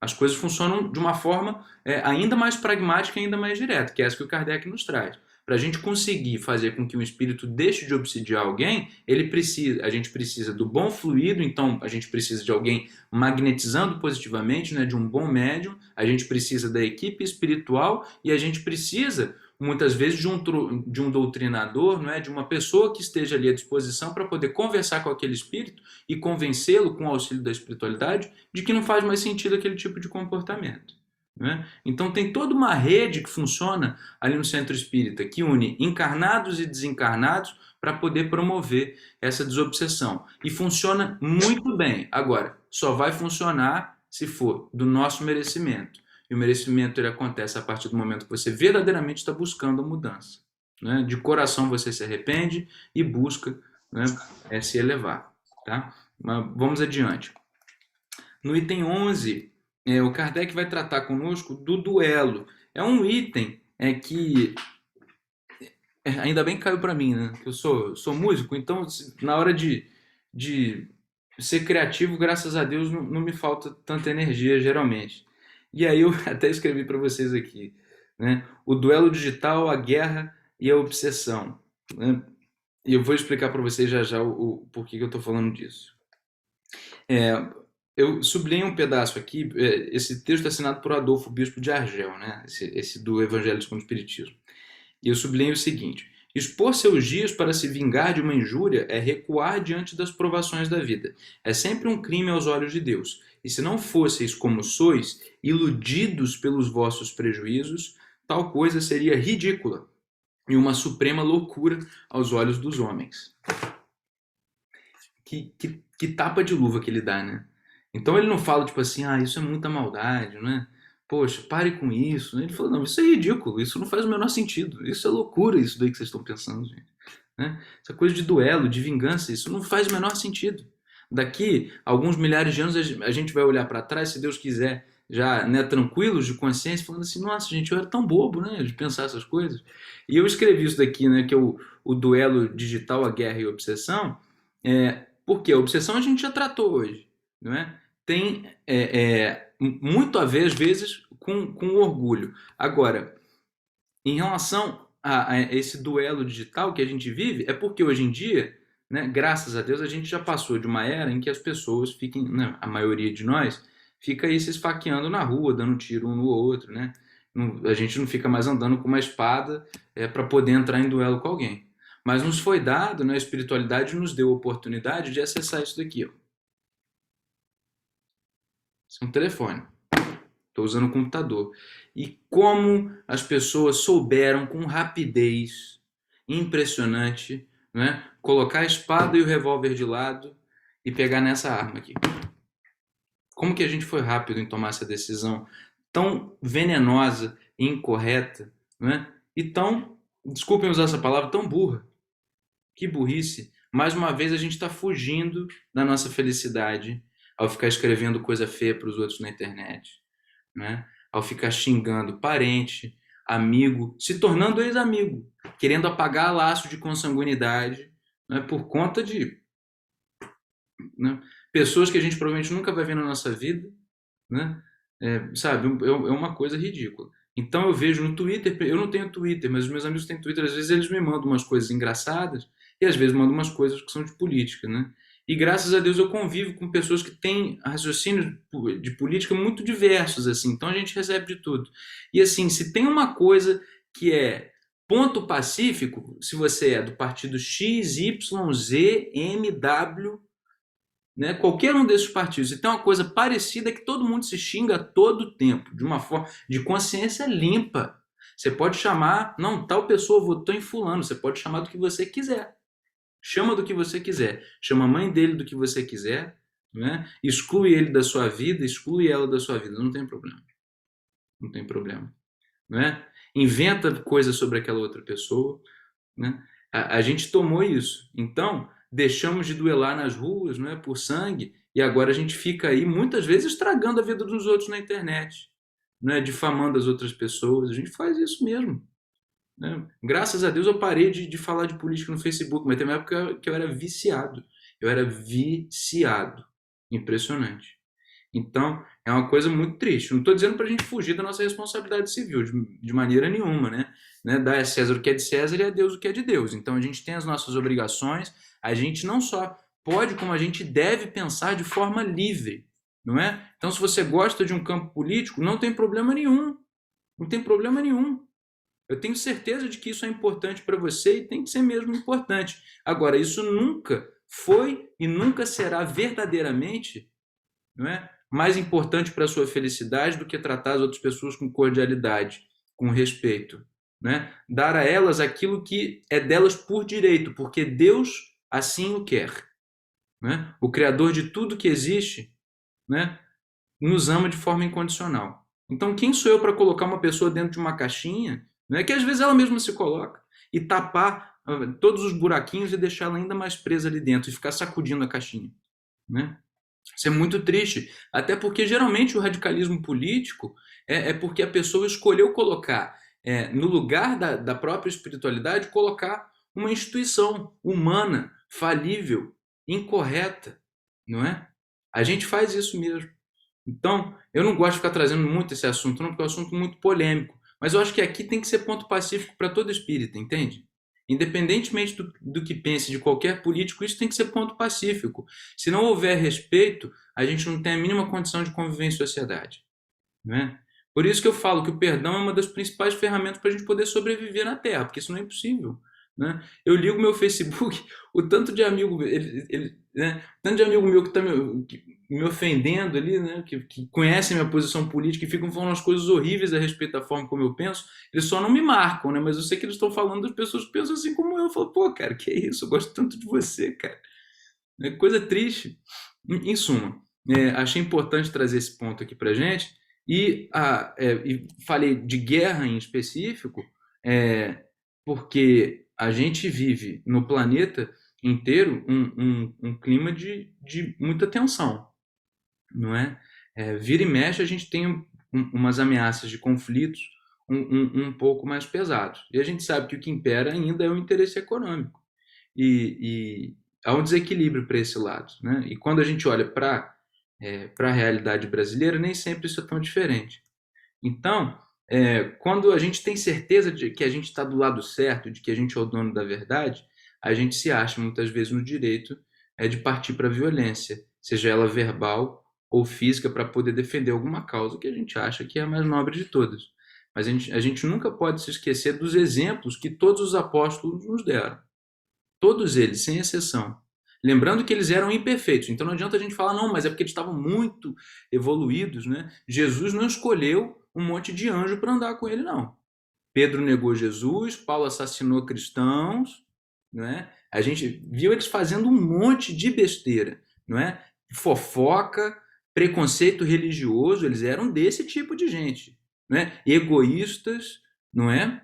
As coisas funcionam de uma forma ainda mais pragmática, ainda mais direta, que é essa que o Kardec nos traz. Para a gente conseguir fazer com que um espírito deixe de obsidiar alguém, a gente precisa do bom fluido, então a gente precisa de alguém magnetizando positivamente, né, de um bom médium, a gente precisa da equipe espiritual e a gente precisa muitas vezes de um doutrinador, não é, de uma pessoa que esteja ali à disposição para poder conversar com aquele espírito e convencê-lo, com o auxílio da espiritualidade, de que não faz mais sentido aquele tipo de comportamento. Né? Então tem toda uma rede que funciona ali no centro espírita, que une encarnados e desencarnados para poder promover essa desobsessão. E funciona muito bem. Agora, só vai funcionar se for do nosso merecimento. E o merecimento ele acontece a partir do momento que você verdadeiramente está buscando a mudança. Né? De coração você se arrepende e busca, né, se elevar. Tá? Mas vamos adiante. No item 11, o Kardec vai tratar conosco do duelo. É um item que ainda bem que caiu para mim, né? Que eu sou músico, então na hora de ser criativo, graças a Deus, não me falta tanta energia geralmente. E aí eu até escrevi para vocês aqui, né? O duelo digital, a guerra e a obsessão. Né? E eu vou explicar para vocês já já o porquê que eu estou falando disso. Eu sublinhei um pedaço aqui, esse texto é assinado por Adolfo Bispo de Argel, né? Esse do Evangelho segundo o Espiritismo. E eu sublinhei o seguinte: expor seus dias para se vingar de uma injúria é recuar diante das provações da vida. É sempre um crime aos olhos de Deus. E se não fosseis como sois, iludidos pelos vossos prejuízos, tal coisa seria ridícula e uma suprema loucura aos olhos dos homens. Que tapa de luva que ele dá, né? Então ele não fala tipo assim, isso é muita maldade, né? Poxa, pare com isso. Ele falou, não, isso é ridículo, isso não faz o menor sentido, isso é loucura, isso daí que vocês estão pensando, gente. Né? Essa coisa de duelo, de vingança, isso não faz o menor sentido. Daqui a alguns milhares de anos a gente vai olhar para trás, se Deus quiser, já, né, tranquilos de consciência, falando assim, nossa, gente, eu era tão bobo, né, de pensar essas coisas. E eu escrevi isso daqui, né, que é o duelo digital, a guerra e a obsessão, porque a obsessão a gente já tratou hoje, não é? Tem muito a ver, às vezes, com orgulho. Agora, em relação a esse duelo digital que a gente vive, é porque hoje em dia, né, graças a Deus, a gente já passou de uma era em que as pessoas fiquem, né, a maioria de nós, fica aí se esfaqueando na rua, dando tiro um no outro, né? A gente não fica mais andando com uma espada para poder entrar em duelo com alguém. Mas nos foi dado, né, a espiritualidade nos deu a oportunidade de acessar isso daqui. Ó. Isso é um telefone. Estou usando o computador. E como as pessoas souberam com rapidez impressionante, né, colocar a espada e o revólver de lado e pegar nessa arma aqui. Como que a gente foi rápido em tomar essa decisão tão venenosa e incorreta, né? E tão, desculpem usar essa palavra, tão burra. Que burrice. Mais uma vez a gente está fugindo da nossa felicidade ao ficar escrevendo coisa feia para os outros na internet, né? Ao ficar xingando parente, amigo, se tornando ex-amigo, querendo apagar laço de consanguinidade, né? Por conta de, né, pessoas que a gente provavelmente nunca vai ver na nossa vida, né? Sabe, é uma coisa ridícula. Então eu vejo no Twitter, eu não tenho Twitter, mas os meus amigos têm Twitter, às vezes eles me mandam umas coisas engraçadas e às vezes mandam umas coisas que são de política, né? E graças a Deus eu convivo com pessoas que têm raciocínios de política muito diversos, assim, então a gente recebe de tudo. E assim, se tem uma coisa que é ponto pacífico, se você é do partido X, Y, Z, M, W, né? Qualquer um desses partidos. E tem uma coisa parecida que todo mundo se xinga todo o tempo, de uma forma de consciência limpa. Você pode chamar, não, tal pessoa votou em fulano, você pode chamar do que você quiser. Chama do que você quiser. Chama a mãe dele do que você quiser, né? Exclui ele da sua vida, exclui ela da sua vida, não tem problema. Não tem problema. Né? Inventa coisas sobre aquela outra pessoa. Né? A gente tomou isso. Então, deixamos de duelar nas ruas, né, por sangue, e agora a gente fica aí muitas vezes estragando a vida dos outros na internet, né, difamando as outras pessoas. A gente faz isso mesmo. Né? Graças a Deus eu parei de falar de política no Facebook, mas tem uma época que eu era viciado. Eu era viciado. Impressionante. Então, é uma coisa muito triste. Não estou dizendo para a gente fugir da nossa responsabilidade civil, de maneira nenhuma, né? Dar a César o que é de César e a Deus o que é de Deus. Então, a gente tem as nossas obrigações, a gente não só pode, como a gente deve pensar de forma livre, não é? Então, se você gosta de um campo político, não tem problema nenhum. Não tem problema nenhum. Eu tenho certeza de que isso é importante para você e tem que ser mesmo importante. Agora, isso nunca foi e nunca será verdadeiramente, não é, mais importante para a sua felicidade do que tratar as outras pessoas com cordialidade, com respeito. Né? Dar a elas aquilo que é delas por direito, porque Deus assim o quer. Né? O Criador de tudo que existe, né, nos ama de forma incondicional. Então, quem sou eu para colocar uma pessoa dentro de uma caixinha, né, que às vezes ela mesma se coloca, e tapar todos os buraquinhos e deixar ela ainda mais presa ali dentro e ficar sacudindo a caixinha? Né? Isso é muito triste, até porque geralmente o radicalismo político é porque a pessoa escolheu colocar, no lugar da própria espiritualidade, colocar uma instituição humana, falível, incorreta, não é? A gente faz isso mesmo. Então, eu não gosto de ficar trazendo muito esse assunto, não, porque é um assunto muito polêmico. Mas eu acho que aqui tem que ser ponto pacífico para todo espírita, entende? Independentemente do que pense de qualquer político, isso tem que ser ponto pacífico. Se não houver respeito, a gente não tem a mínima condição de conviver em sociedade. Né? Por isso que eu falo que o perdão é uma das principais ferramentas para a gente poder sobreviver na Terra, porque isso não é impossível. Né? Eu ligo meu Facebook, o tanto de amigo, né? Tanto de amigo meu que está me ofendendo ali, né? Que conhecem minha posição política e ficam falando as coisas horríveis a respeito da forma como eu penso, eles só não me marcam, né? Mas eu sei que eles estão falando das pessoas que pensam assim como eu. Eu falo, pô, cara, que é isso? Eu gosto tanto de você, cara. É coisa triste. Em suma, achei importante trazer esse ponto aqui para gente e falei de guerra em específico, porque a gente vive no planeta inteiro um clima de muita tensão, não é? Vira e mexe, a gente tem umas ameaças de conflitos um pouco mais pesados. E a gente sabe que o que impera ainda é o interesse econômico. E há um desequilíbrio para esse lado. Né? E quando a gente olha para a realidade brasileira, nem sempre isso é tão diferente. Então, quando a gente tem certeza de que a gente está do lado certo, de que a gente é o dono da verdade, a gente se acha muitas vezes no direito de partir para a violência, seja ela verbal ou física, para poder defender alguma causa que a gente acha que é a mais nobre de todas. Mas a gente nunca pode se esquecer dos exemplos que todos os apóstolos nos deram. Todos eles, sem exceção. Lembrando que eles eram imperfeitos. Então não adianta a gente falar, não, mas é porque eles estavam muito evoluídos, né? Jesus não escolheu um monte de anjo para andar com ele, não. Pedro negou Jesus, Paulo assassinou cristãos, né? A gente viu eles fazendo um monte de besteira, não é? Fofoca, preconceito religioso, eles eram desse tipo de gente, né? Egoístas, não é?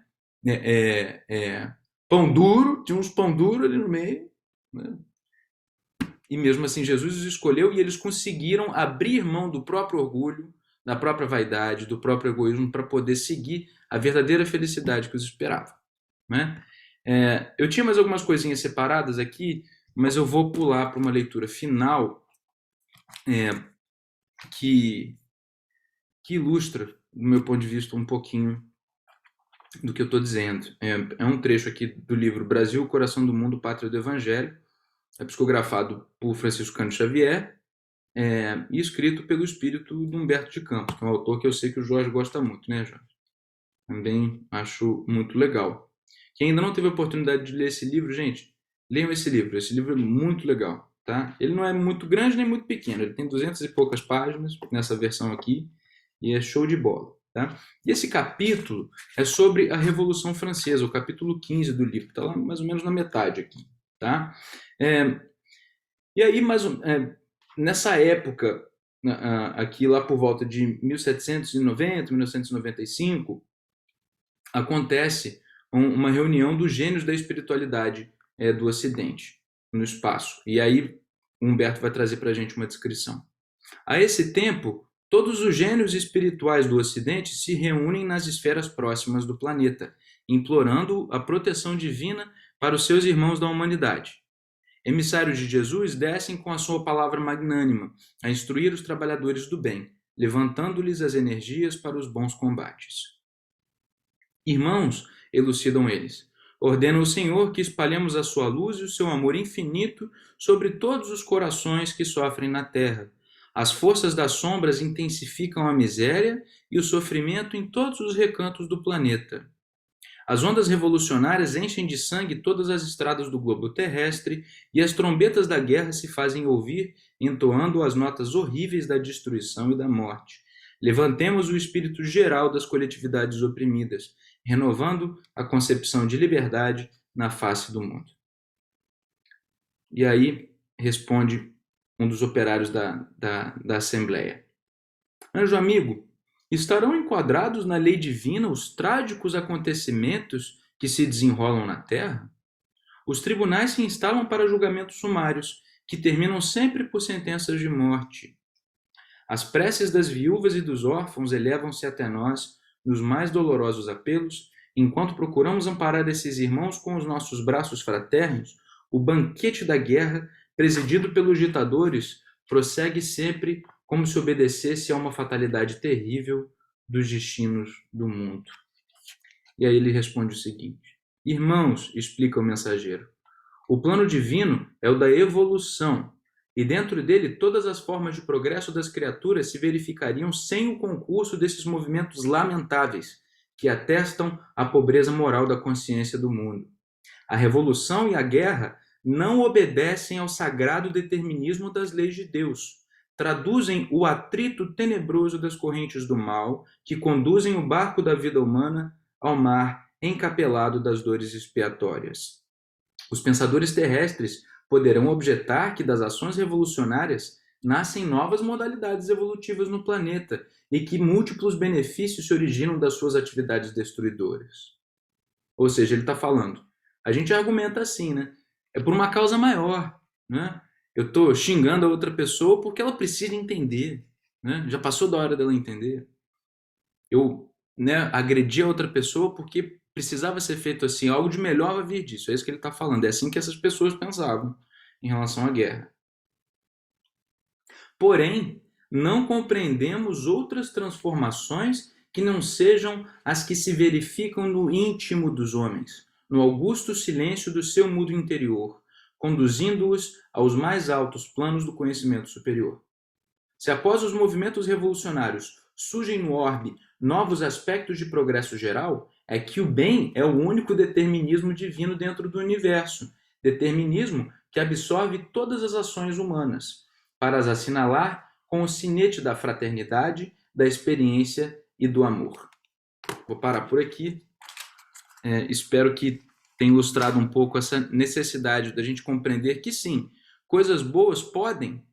Pão duro, tinha uns pão duro ali no meio, né? E mesmo assim Jesus os escolheu e eles conseguiram abrir mão do próprio orgulho, da própria vaidade, do próprio egoísmo para poder seguir a verdadeira felicidade que os esperava. Né? Eu tinha mais algumas coisinhas separadas aqui, mas eu vou pular para uma leitura final que ilustra, do meu ponto de vista, um pouquinho do que eu estou dizendo. É um trecho aqui do livro Brasil, Coração do Mundo, Pátria do Evangelho, psicografado por Francisco Cândido Xavier e escrito pelo espírito de Humberto de Campos, que é um autor que eu sei que o Jorge gosta muito, né, Jorge? Também acho muito legal. Quem ainda não teve a oportunidade de ler esse livro, gente, leiam esse livro. Esse livro é muito legal, tá? Ele não é muito grande nem muito pequeno, ele tem 200 e poucas páginas nessa versão aqui e é show de bola, tá? E esse capítulo é sobre a Revolução Francesa, o capítulo 15 do livro, tá lá mais ou menos na metade aqui, tá? E aí, nessa época, aqui lá por volta de 1790, 1995, acontece uma reunião dos gênios da espiritualidade do Ocidente, no espaço. E aí, Humberto vai trazer para a gente uma descrição. A esse tempo, todos os gênios espirituais do Ocidente se reúnem nas esferas próximas do planeta, implorando a proteção divina para os seus irmãos da humanidade. Emissários de Jesus descem com a sua palavra magnânima a instruir os trabalhadores do bem, levantando-lhes as energias para os bons combates. Irmãos, elucidam eles, ordena o Senhor que espalhemos a sua luz e o seu amor infinito sobre todos os corações que sofrem na terra. As forças das sombras intensificam a miséria e o sofrimento em todos os recantos do planeta. As ondas revolucionárias enchem de sangue todas as estradas do globo terrestre e as trombetas da guerra se fazem ouvir, entoando as notas horríveis da destruição e da morte. Levantemos o espírito geral das coletividades oprimidas, renovando a concepção de liberdade na face do mundo. E aí responde um dos operários da Assembleia. Anjo amigo, estarão enquadrados na lei divina os trágicos acontecimentos que se desenrolam na Terra? Os tribunais se instalam para julgamentos sumários, que terminam sempre por sentenças de morte. As preces das viúvas e dos órfãos elevam-se até nós nos mais dolorosos apelos, enquanto procuramos amparar esses irmãos com os nossos braços fraternos. O banquete da guerra, presidido pelos ditadores, prossegue sempre como se obedecesse a uma fatalidade terrível dos destinos do mundo. E aí ele responde o seguinte: irmãos, explica o mensageiro, o plano divino é o da evolução, e dentro dele todas as formas de progresso das criaturas se verificariam sem o concurso desses movimentos lamentáveis que atestam a pobreza moral da consciência do mundo. A revolução e a guerra não obedecem ao sagrado determinismo das leis de Deus. Traduzem o atrito tenebroso das correntes do mal que conduzem o barco da vida humana ao mar encapelado das dores expiatórias. Os pensadores terrestres poderão objetar que das ações revolucionárias nascem novas modalidades evolutivas no planeta e que múltiplos benefícios se originam das suas atividades destruidoras. Ou seja, ele está falando, a gente argumenta assim, né? É por uma causa maior, né? Eu estou xingando a outra pessoa porque ela precisa entender, né? Já passou da hora dela entender. Eu, né, agredi a outra pessoa porque precisava ser feito assim, algo de melhor vai vir disso. É isso que ele está falando. É assim que essas pessoas pensavam em relação à guerra. Porém, não compreendemos outras transformações que não sejam as que se verificam no íntimo dos homens, no augusto silêncio do seu mundo interior, conduzindo-os aos mais altos planos do conhecimento superior. Se após os movimentos revolucionários surgem no orbe novos aspectos de progresso geral, é que o bem é o único determinismo divino dentro do universo, determinismo que absorve todas as ações humanas, para as assinalar com o sinete da fraternidade, da experiência e do amor. Vou parar por aqui. Espero que tenha ilustrado um pouco essa necessidade da gente compreender que sim, coisas boas podem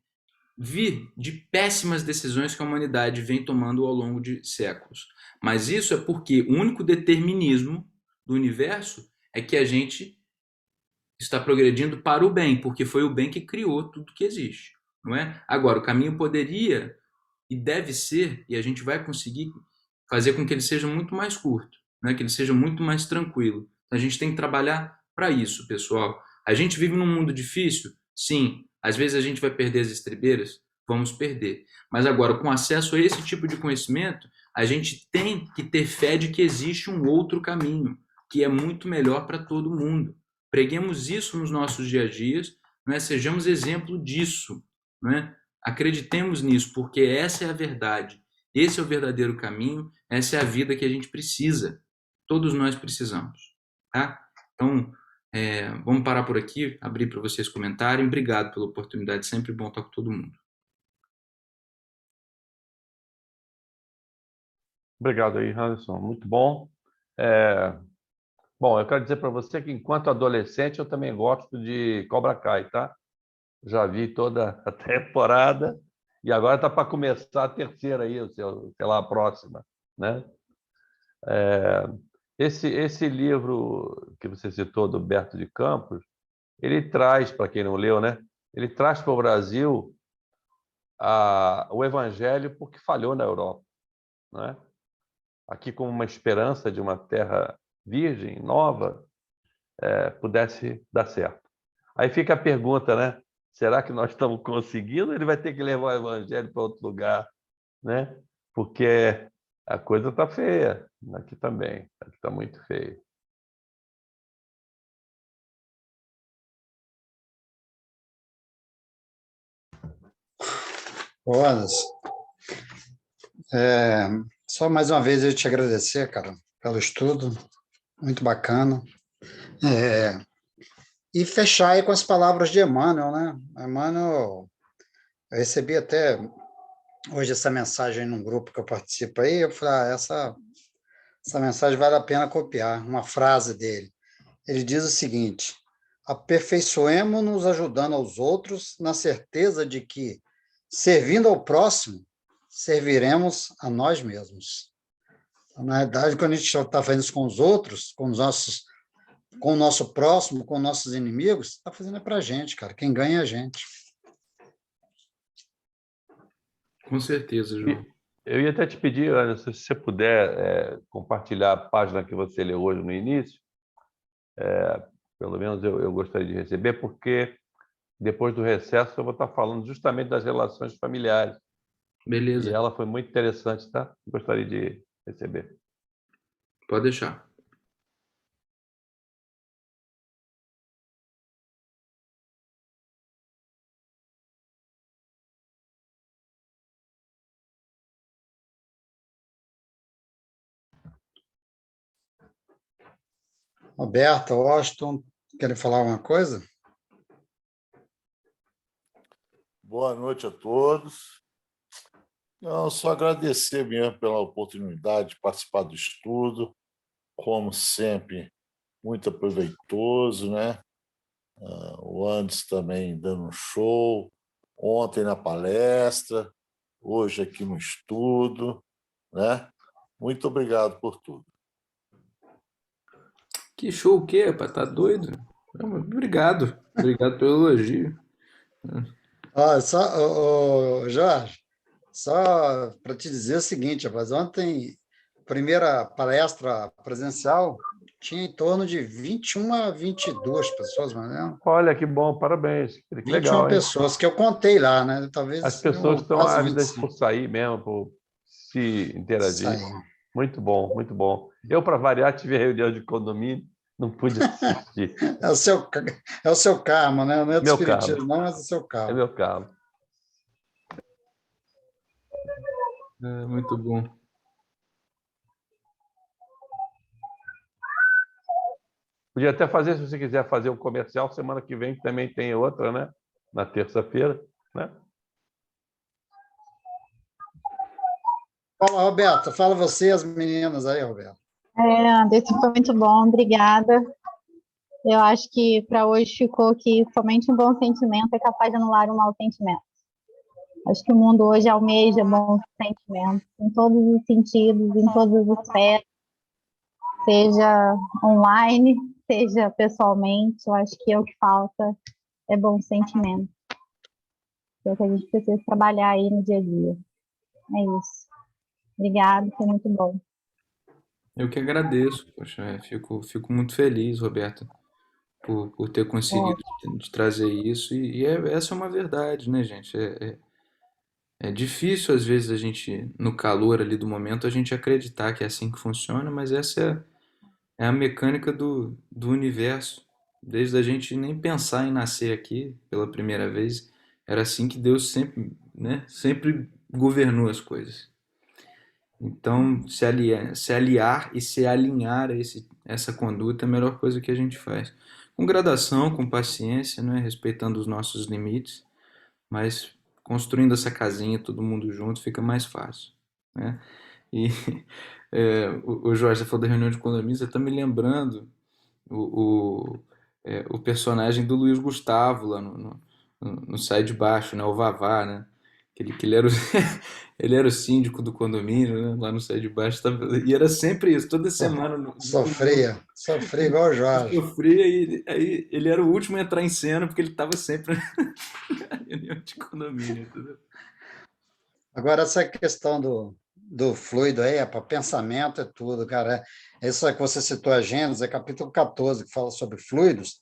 vir de péssimas decisões que a humanidade vem tomando ao longo de séculos. Mas isso é porque o único determinismo do universo é que a gente está progredindo para o bem, porque foi o bem que criou tudo que existe, não é? Agora, o caminho poderia e deve ser, e a gente vai conseguir fazer com que ele seja muito mais curto, né? Que ele seja muito mais tranquilo. A gente tem que trabalhar para isso, pessoal. A gente vive num mundo difícil? Sim. Às vezes a gente vai perder as estribeiras? Vamos perder. Mas agora, com acesso a esse tipo de conhecimento, a gente tem que ter fé de que existe um outro caminho, que é muito melhor para todo mundo. Preguemos isso nos nossos dia a dias, né? Sejamos exemplo disso, né? Acreditemos nisso, porque essa é a verdade. Esse é o verdadeiro caminho, essa é a vida que a gente precisa. Todos nós precisamos. Tá? Então, vamos parar por aqui, abrir para vocês comentarem. Obrigado pela oportunidade, sempre bom estar com todo mundo. Obrigado aí, Anderson. Muito bom. Bom, eu quero dizer para você que, enquanto adolescente, eu também gosto de Cobra Kai, tá? Já vi toda a temporada e agora está para começar a terceira aí, sei lá, a próxima, né? Esse livro que você citou, do Humberto de Campos, ele traz, para quem não leu, né? Ele traz para o Brasil o Evangelho porque falhou na Europa, né? Aqui, como uma esperança de uma terra virgem, nova, pudesse dar certo. Aí fica a pergunta, né? Será que nós estamos conseguindo? Ou ele vai ter que levar o evangelho para outro lugar, né? Porque a coisa está feia aqui também. Aqui está muito feio. Ô, Anderson, só mais uma vez eu te agradecer, cara, pelo estudo, muito bacana. E fechar aí com as palavras de Emmanuel, né? Emmanuel, eu recebi até hoje essa mensagem num grupo que eu participo aí, eu falei, essa mensagem vale a pena copiar, uma frase dele. Ele diz o seguinte: aperfeiçoemo-nos ajudando aos outros na certeza de que, servindo ao próximo, serviremos a nós mesmos. Então, na verdade, quando a gente está fazendo isso com os outros, com o nosso próximo, com nossos inimigos, está fazendo é para a gente, cara. Quem ganha é a gente. Com certeza, João. Eu ia até te pedir, Anderson, se você puder compartilhar a página que você leu hoje no início, pelo menos eu gostaria de receber, porque depois do recesso eu vou estar falando justamente das relações familiares. Beleza. E ela foi muito interessante, tá? Gostaria de receber. Pode deixar. Roberto, Washington, querem falar alguma coisa? Boa noite a todos. Não, só agradecer mesmo pela oportunidade de participar do estudo, como sempre, muito proveitoso, né? O Anderson também dando um show, ontem na palestra, hoje aqui no estudo, né? Muito obrigado por tudo. Que show o quê, rapaz? Tá doido? Obrigado. Obrigado pelo elogio. Jorge, só para te dizer o seguinte, rapaz, ontem, primeira palestra presencial, tinha em torno de 21 a 22 pessoas, mas não, Olha, que bom, parabéns. Que 21 legal, hein? pessoas que eu contei lá, né? Talvez As pessoas estão quase ávidas 25. por sair mesmo, por se Isso interagir. aí. Muito bom, muito bom. Eu, para variar, tive a reunião de condomínio, não pude assistir. É o seu karma, né? Não é do Meu espiritismo, carro. não, mas é o seu É karma. meu carro. Muito bom. Podia até fazer, se você quiser fazer um comercial, semana que vem também tem outra, né? Na terça-feira, né? Fala, Roberto, fala você, as meninas aí, Roberto. Anderson, foi muito bom, obrigada. Eu acho que para hoje ficou que somente um bom sentimento é capaz de anular um mau sentimento. Acho que o mundo hoje almeja bons sentimentos, em todos os sentidos, em todas as esferas, seja online, seja pessoalmente. Eu acho que o que falta é bom sentimento. É o que a gente precisa trabalhar aí no dia a dia. É isso. Obrigada, foi muito bom. Eu que agradeço. Poxa, fico muito feliz, Roberto, por ter conseguido de trazer isso. Essa é uma verdade, né, gente? É difícil, às vezes, a gente, no calor ali do momento, a gente acreditar que é assim que funciona, mas essa é a mecânica do universo. Desde a gente nem pensar em nascer aqui pela primeira vez, era assim que Deus sempre, né, sempre governou as coisas. Então, se aliar e se alinhar a essa conduta é a melhor coisa que a gente faz. Com gradação, com paciência, né, respeitando os nossos limites, mas construindo essa casinha todo mundo junto fica mais fácil, né? E o Jorge falou da reunião de condomínio, você está me lembrando o personagem do Luiz Gustavo lá no Sai de Baixo, né? O Vavá, né? Que ele era ele era o síndico do condomínio, né? Lá no Sai de Baixo. E era sempre isso, toda semana. Sofria igual o Jorge. Sofria e aí ele era o último a entrar em cena porque ele estava sempre na reunião de condomínio, entendeu? Agora, essa questão do fluido aí, para pensamento, é tudo, cara. Isso que você citou a Gênesis, é capítulo 14, que fala sobre fluidos.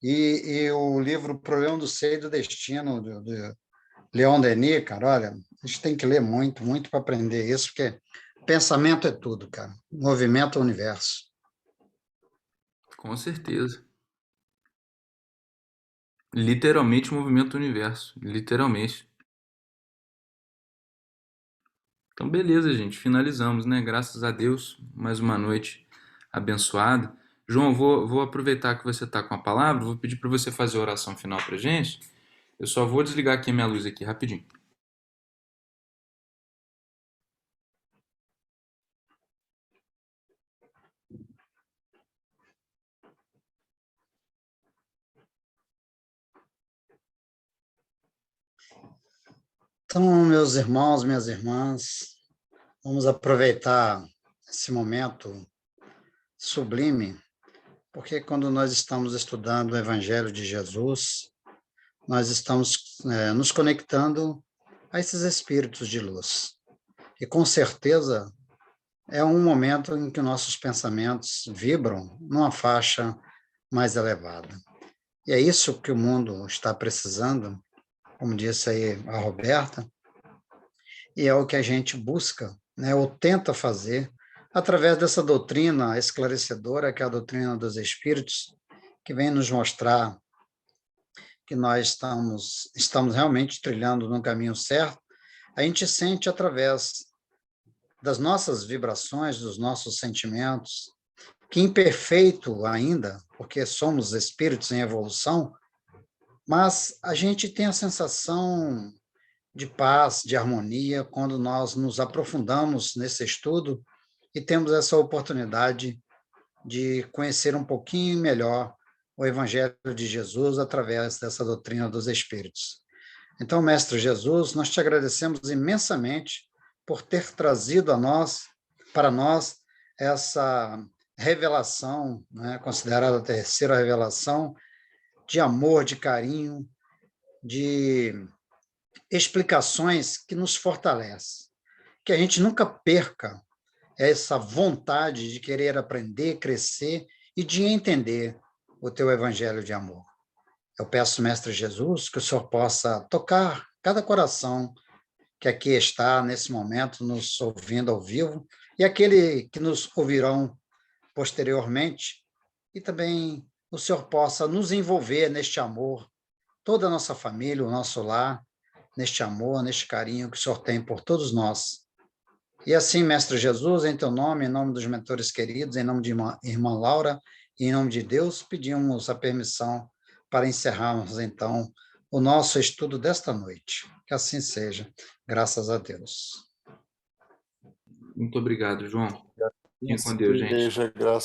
E o livro Problema do Ser e do Destino, do Leon Denis, cara, olha, a gente tem que ler muito, muito para aprender isso, porque pensamento é tudo, cara. Movimento é o universo. Com certeza. Literalmente o movimento do universo. Literalmente. Então, beleza, gente. Finalizamos, né? Graças a Deus. Mais uma noite abençoada. João, vou aproveitar que você está com a palavra. Vou pedir para você fazer a oração final para gente. Eu só vou desligar aqui a minha luz aqui rapidinho. Então, meus irmãos, minhas irmãs, vamos aproveitar esse momento sublime, porque quando nós estamos estudando o Evangelho de Jesus, nós estamos nos conectando a esses espíritos de luz. E com certeza é um momento em que nossos pensamentos vibram numa faixa mais elevada. E é isso que o mundo está precisando, como disse aí a Roberta, e é o que a gente busca, né, ou tenta fazer, através dessa doutrina esclarecedora, que é a doutrina dos Espíritos, que vem nos mostrar que nós estamos realmente trilhando no caminho certo. A gente sente através das nossas vibrações, dos nossos sentimentos, que imperfeito ainda, porque somos espíritos em evolução, mas a gente tem a sensação de paz, de harmonia, quando nós nos aprofundamos nesse estudo e temos essa oportunidade de conhecer um pouquinho melhor o Evangelho de Jesus através dessa doutrina dos Espíritos. Então, Mestre Jesus, nós te agradecemos imensamente por ter trazido para nós, essa revelação, né, considerada a terceira revelação, de amor, de carinho, de explicações que nos fortalecem. Que a gente nunca perca essa vontade de querer aprender, crescer e de entender o teu evangelho de amor. Eu peço, Mestre Jesus, que o Senhor possa tocar cada coração que aqui está, nesse momento, nos ouvindo ao vivo, e aquele que nos ouvirão posteriormente, e também o Senhor possa nos envolver neste amor, toda a nossa família, o nosso lar, neste amor, neste carinho que o Senhor tem por todos nós. E assim, Mestre Jesus, em teu nome, em nome dos mentores queridos, em nome de irmã Laura, e em nome de Deus, pedimos a permissão para encerrarmos, então, o nosso estudo desta noite. Que assim seja, graças a Deus. Muito obrigado, João. Fiquem com Isso Deus, gente. seja, graças